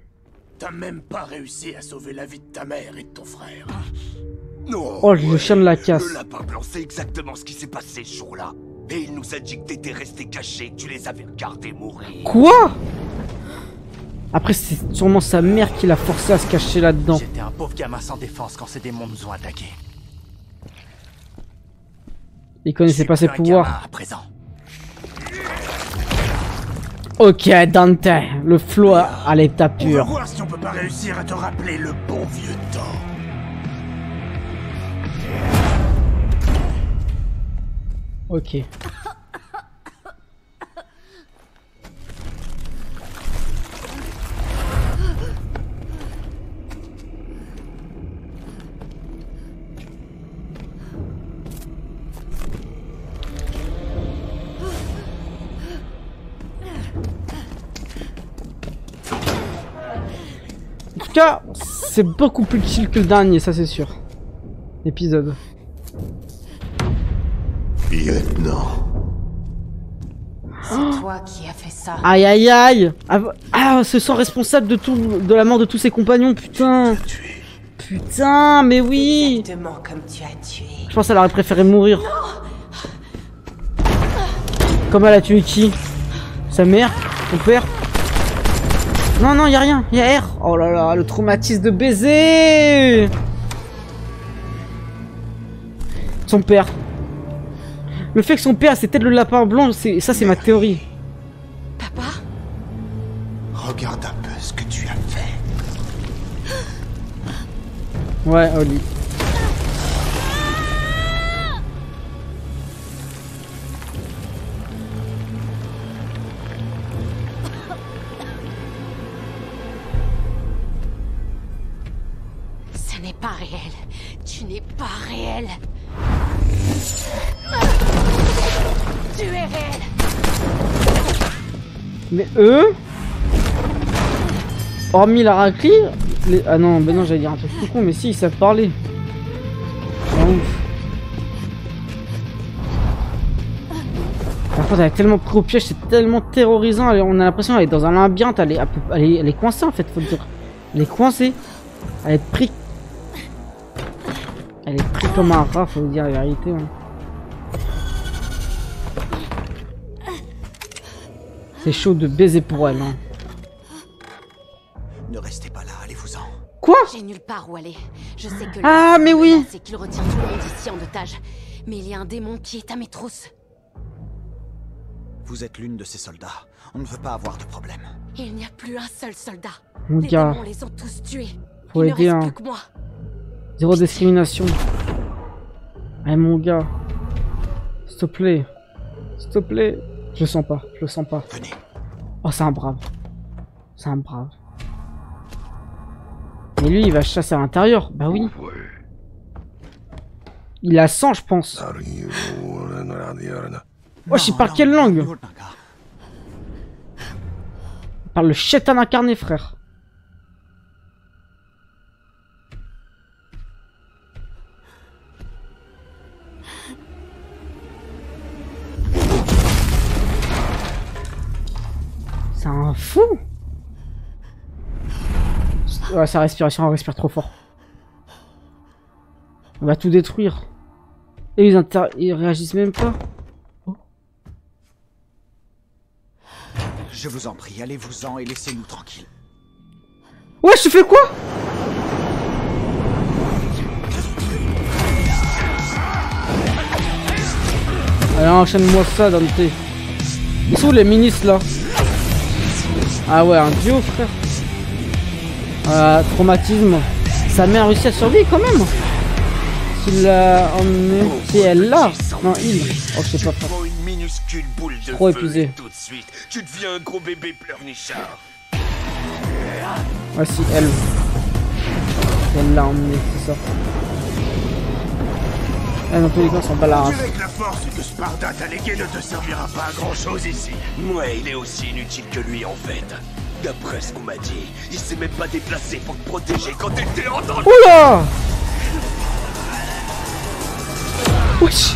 T'as même pas réussi à sauver la vie de ta mère et de ton frère. Non. Oh, le chien de la casse. Le lapin blanc, c'est exactement ce qui s'est passé ce jour-là. Et il nous a dit que t'étais resté caché, que tu les avais regardés mourir. Quoi? Après, c'est sûrement sa mère qui l'a forcé à se cacher là-dedans. J'étais un pauvre gamin sans défense quand ces démons nous ont attaqués. Il connaissait pas ses pouvoirs. À présent. Ok, Dante, le flow à l'état pur. On va voir si on peut pas réussir à te rappeler le bon vieux temps. Ok. En tout cas, c'est beaucoup plus chill que le dernier, ça c'est sûr. Épisode. Lieutenant. C'est toi qui as fait ça. Aïe aïe aïe. Ah, se sent responsable de la mort de tous ses compagnons, putain. Putain, mais oui. Exactement comme tu as tué. Je pense qu'elle aurait préféré mourir. Comme elle a tué qui? Sa mère? Son père? Non, non, y'a rien, y'a R. Oh là là, le traumatisme de baiser. Son père. Le fait que son père c'était le lapin blanc, ça c'est ma théorie. Papa? Regarde un peu ce que tu as fait. Ouais, Oli. Ce n'est pas réel. Tu n'es pas réel. Tu es réel. Mais eux, hormis la raclie, ah non, ben non, j'allais dire un truc tout con, mais si, ils savent parler. Ah, ouf. Par contre, elle est tellement pris au piège, c'est tellement terrorisant. On a l'impression qu'elle est dans un labyrinthe, elle est coincée en fait, faut dire. Elle est coincée. Elle est prise. Elle est prise comme un rat, faut dire la vérité. Hein. C'est chaud de baiser pour elle. Hein. Ne restez pas là, allez-vous-en. Quoi? J'ai nulle part où aller. Je sais que ah, mais oui. C'est qu'il retient tout le monde ici en otage. Mais il y a un démon qui est à mes trousses. Vous êtes l'une de ces soldats. On ne veut pas avoir de problème. Il n'y a plus un seul soldat. Mon les gars. démons les ont tous tués. Faut il aider, ne reste hein. plus que moi. Zéro discrimination. Allez, mon gars. S'il te plaît. S'il te plaît. Je le sens pas, je le sens pas. Venez. Oh, c'est un brave. C'est un brave. Mais lui, il va chasser à l'intérieur. Bah oui. Il a 100, je pense. Wesh, il parle quelle langue? Il parle le chétan incarné, frère. C'est un fou. Ouais, sa respiration, elle respire trop fort. On va tout détruire. Et ils réagissent même pas. Oh. Je vous en prie, allez-vous-en et laissez-nous tranquilles. Ouais, je fais quoi? Allez, enchaîne-moi ça, Dante. Ils sont où les ministres là? Ah ouais, un duo frère. Traumatisme. Sa mère a réussi à survivre quand même. S'il l'a emmené. Si elle l'a. Non, il. Oh, je sais pas. Une minuscule boule de Trop feu épuisé. et tout de suite, tu deviens un gros bébé pleurnichard. Ah si, elle. Elle l'a emmené, c'est ça. Dans tous les cas, on bat la race. Avec la force que Sparda t'a léguée ne te servira pas à grand chose ici. Ouais, il est aussi inutile que lui en fait. D'après ce qu'on m'a dit, il s'est même pas déplacé pour te protéger quand t'étais en danger. Oula! Wesh!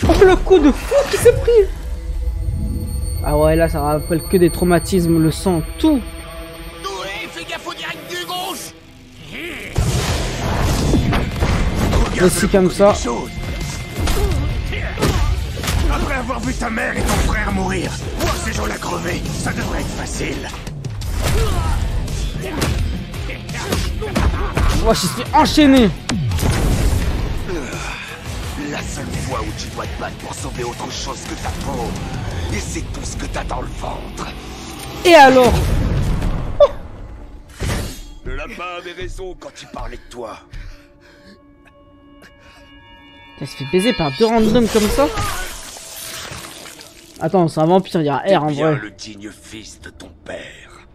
Oh le coup de fou qui s'est pris! Ah ouais, là ça rappelle que des traumatismes, le sang, tout! Ouais, fais gaffe au direct du gauche. Aussi comme ça. Après avoir vu ta mère et ton frère mourir, voir ces gens-là crever, ça devrait être facile. Moi je suis enchaîné! La seule fois où tu dois te battre pour sauver autre chose que ta peau. Et c'est tout ce que t'as dans le ventre. Et alors? Le lapin avait raison quand il parlait de toi. Elle se fait baiser par deux randoms comme ça? Attends, c'est un vampire, il y a un R en vrai. Le digne fils de ton père.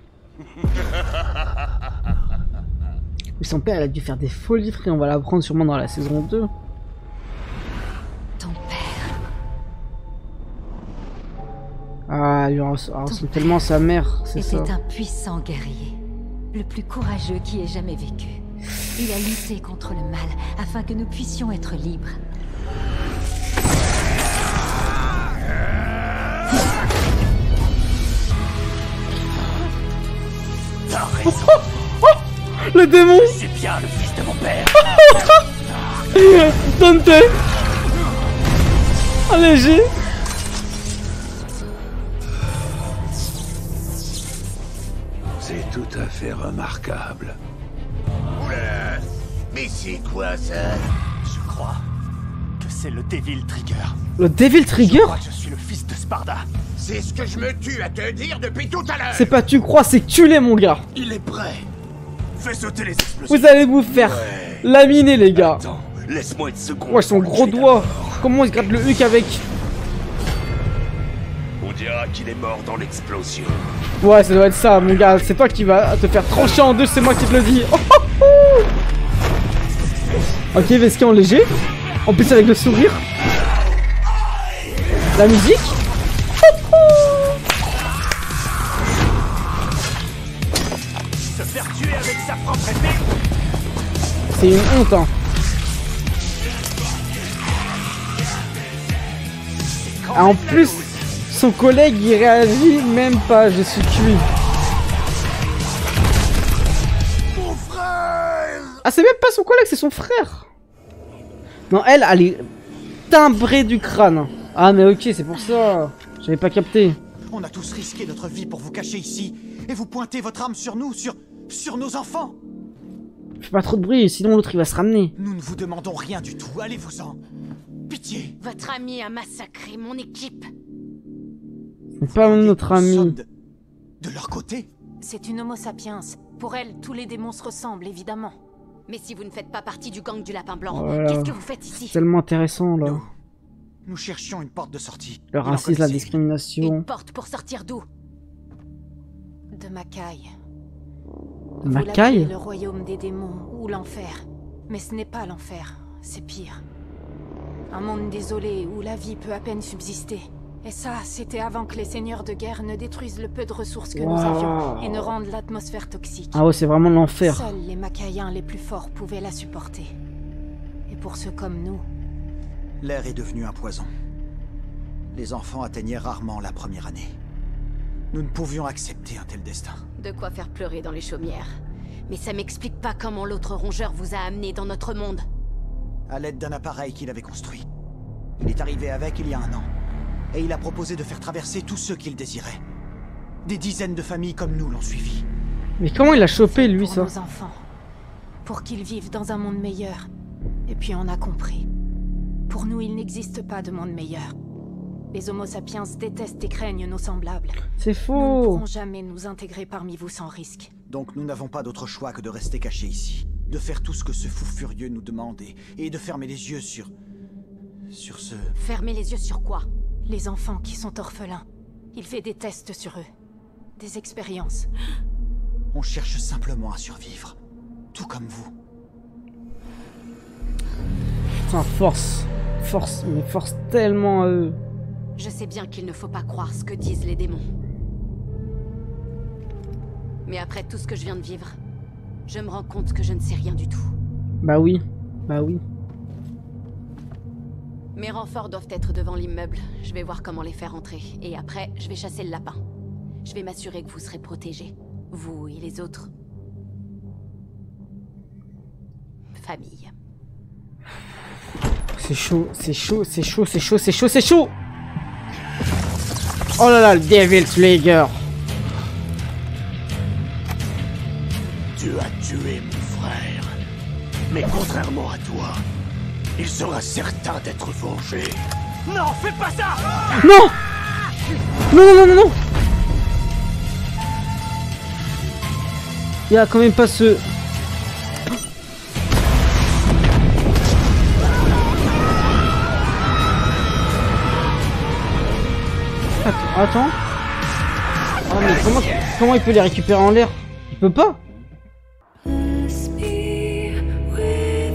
Mais son père, il a dû faire des folies, frère. On va l'apprendre sûrement dans la saison 2. Ton père. Ah, il ressemble tellement à sa mère, c'est ça. C'était un puissant guerrier. Le plus courageux qui ait jamais vécu. Il a lutté contre le mal afin que nous puissions être libres. T'as raison. Le démon! C'est bien le fils de mon père. Dante! Allégé! C'est tout à fait remarquable. Oulala, mais c'est quoi ça? Je crois que c'est le Devil Trigger. Le Devil Trigger? Je crois que je suis le fils de Sparda. C'est ce que je me tue à te dire depuis tout à l'heure. C'est pas tu crois, c'est que tu l'es, mon gars! Il est prêt. Fais sauter les explosions. Vous allez vous faire laminer, les gars! Attends, laisse-moi une seconde. Ouais, son gros doigt! Comment il se gratte le huc avec? On dira qu'il est mort dans l'explosion. Ouais, ça doit être ça, mon gars. C'est toi qui vas te faire trancher en deux, c'est moi qui te le dis. Oh, oh, oh. Ok, Vesquet en léger. En plus avec le sourire. La musique. Oh, oh. Se faire tuer avec sa propre épée. C'est une honte, hein. Ah, en plus, son collègue il réagit même pas, je suis cuit. Mon frère. Ah, c'est même pas son collègue, c'est son frère. Non, elle est timbrée du crâne. Ah, mais ok, c'est pour ça. J'avais pas capté. On a tous risqué notre vie pour vous cacher ici. Et vous pointez votre arme sur nous, sur nos enfants. Fais pas trop de bruit, sinon l'autre il va se ramener. Nous ne vous demandons rien du tout, allez-vous-en. Pitié. Votre ami a massacré mon équipe. C'est pas notre ami. De leur côté? C'est une homo sapiens. Pour elle, tous les démons se ressemblent, évidemment. Mais si vous ne faites pas partie du gang du lapin blanc, Voilà. qu'est-ce que vous faites ici? C'est tellement intéressant là. Nous cherchions une porte de sortie. Le racisme, la discrimination. Une porte pour sortir d'où? De Makai. Makai? Le royaume des démons ou l'enfer. Mais ce n'est pas l'enfer, c'est pire. Un monde désolé où la vie peut à peine subsister. Et ça, c'était avant que les seigneurs de guerre ne détruisent le peu de ressources que nous avions et ne rendent l'atmosphère toxique. Ah ouais, c'est vraiment l'enfer. Seuls les Makaiens les plus forts pouvaient la supporter. Et pour ceux comme nous... L'air est devenu un poison. Les enfants atteignaient rarement la première année. Nous ne pouvions accepter un tel destin. De quoi faire pleurer dans les chaumières. Mais ça m'explique pas comment l'autre rongeur vous a amené dans notre monde. À l'aide d'un appareil qu'il avait construit. Il est arrivé avec il y a 1 an. Et il a proposé de faire traverser tous ceux qu'il désirait. Des dizaines de familles comme nous l'ont suivi. Mais comment il a chopé lui ça? Pour nos enfants. Pour qu'ils vivent dans un monde meilleur. Et puis on a compris. Pour nous, il n'existe pas de monde meilleur. Les Homo sapiens détestent et craignent nos semblables. C'est faux. Nous ne pourrons jamais nous intégrer parmi vous sans risque. Donc nous n'avons pas d'autre choix que de rester cachés ici. De faire tout ce que ce fou furieux nous demande et de fermer les yeux sur ce... Fermer les yeux sur quoi? Les enfants qui sont orphelins. Il fait des tests sur eux. Des expériences. On cherche simplement à survivre. Tout comme vous. Putain, force, mais force tellement à eux. Je sais bien qu'il ne faut pas croire ce que disent les démons. Mais après tout ce que je viens de vivre, je me rends compte que je ne sais rien du tout. Bah oui, bah oui. Mes renforts doivent être devant l'immeuble. Je vais voir comment les faire entrer. Et après, je vais chasser le lapin. Je vais m'assurer que vous serez protégés. Vous et les autres. Famille. C'est chaud, c'est chaud, c'est chaud, c'est chaud, c'est chaud, c'est chaud. Oh là là, le Devil Slayer. Tu as tué mon frère. Mais contrairement à toi, il sera certain d'être vengé. Non, fais pas ça! Non! Non, non, non, non, non! Il y a quand même pas ce... Attends. Oh mais comment il peut les récupérer en l'air? Il peut pas.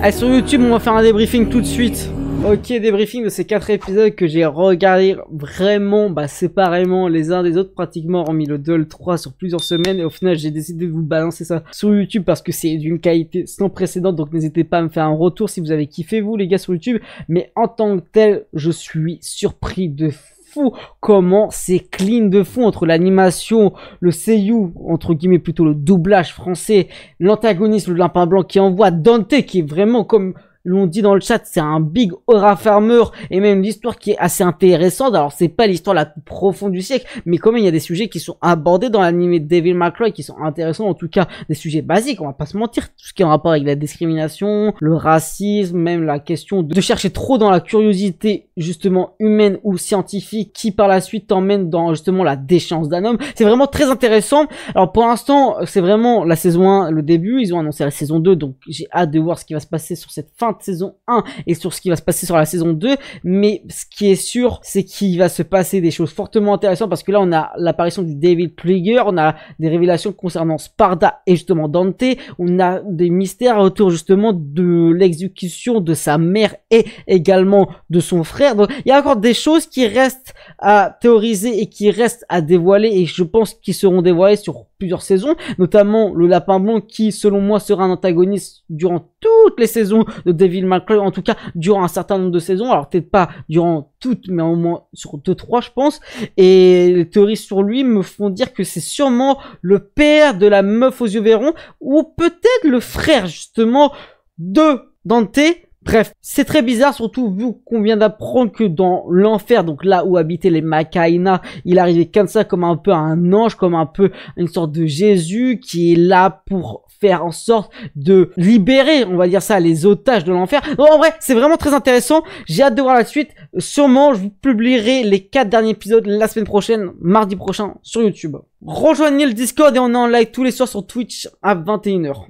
Allez, sur YouTube, on va faire un débriefing tout de suite. Ok, débriefing de ces 4 épisodes que j'ai regardé vraiment séparément les uns des autres, pratiquement hormis le 2 et le 3 sur plusieurs semaines. Et au final, j'ai décidé de vous balancer ça sur YouTube parce que c'est d'une qualité sans précédent. Donc n'hésitez pas à me faire un retour si vous avez kiffé, vous les gars, sur YouTube. Mais en tant que tel, je suis surpris de fou comment c'est clean de fou entre l'animation, le seiyuu, entre guillemets plutôt le doublage français, l'antagoniste, le lapin blanc qui envoie Dante qui est vraiment comme... l'on dit dans le chat, c'est un big aura farmer et même l'histoire qui est assez intéressante. Alors c'est pas l'histoire la plus profonde du siècle, mais quand même il y a des sujets qui sont abordés dans l'anime Devil May Cry qui sont intéressants, en tout cas des sujets basiques, on va pas se mentir, tout ce qui est en rapport avec la discrimination, le racisme, même la question de chercher trop dans la curiosité justement humaine ou scientifique qui par la suite t'emmène dans justement la déchéance d'un homme. C'est vraiment très intéressant. Alors pour l'instant c'est vraiment la saison 1, le début, ils ont annoncé la saison 2, donc j'ai hâte de voir ce qui va se passer sur cette fin de saison 1 et sur ce qui va se passer sur la saison 2, mais ce qui est sûr c'est qu'il va se passer des choses fortement intéressantes parce que là on a l'apparition du Devil Slayer, on a des révélations concernant Sparda et justement Dante, on a des mystères autour justement de l'exécution de sa mère et également de son frère. Donc il y a encore des choses qui restent à théoriser et qui restent à dévoiler et je pense qu'ils seront dévoilés sur plusieurs saisons, notamment le lapin blanc qui selon moi sera un antagoniste durant toutes les saisons de Devil May Cry, en tout cas durant un certain nombre de saisons, alors peut-être pas durant toutes mais au moins sur 2-3 je pense, et les théories sur lui me font dire que c'est sûrement le père de la meuf aux yeux verrons ou peut-être le frère justement de Dante. Bref, c'est très bizarre, surtout vu qu'on vient d'apprendre que dans l'enfer, donc là où habitaient les Makaina, il arrivait comme ça, comme un peu un ange, comme un peu une sorte de Jésus qui est là pour faire en sorte de libérer, on va dire ça, les otages de l'enfer. Donc en vrai, c'est vraiment très intéressant. J'ai hâte de voir la suite. Sûrement, je vous publierai les 4 derniers épisodes la semaine prochaine, mardi prochain, sur YouTube. Rejoignez le Discord et on est en live tous les soirs sur Twitch à 21 h.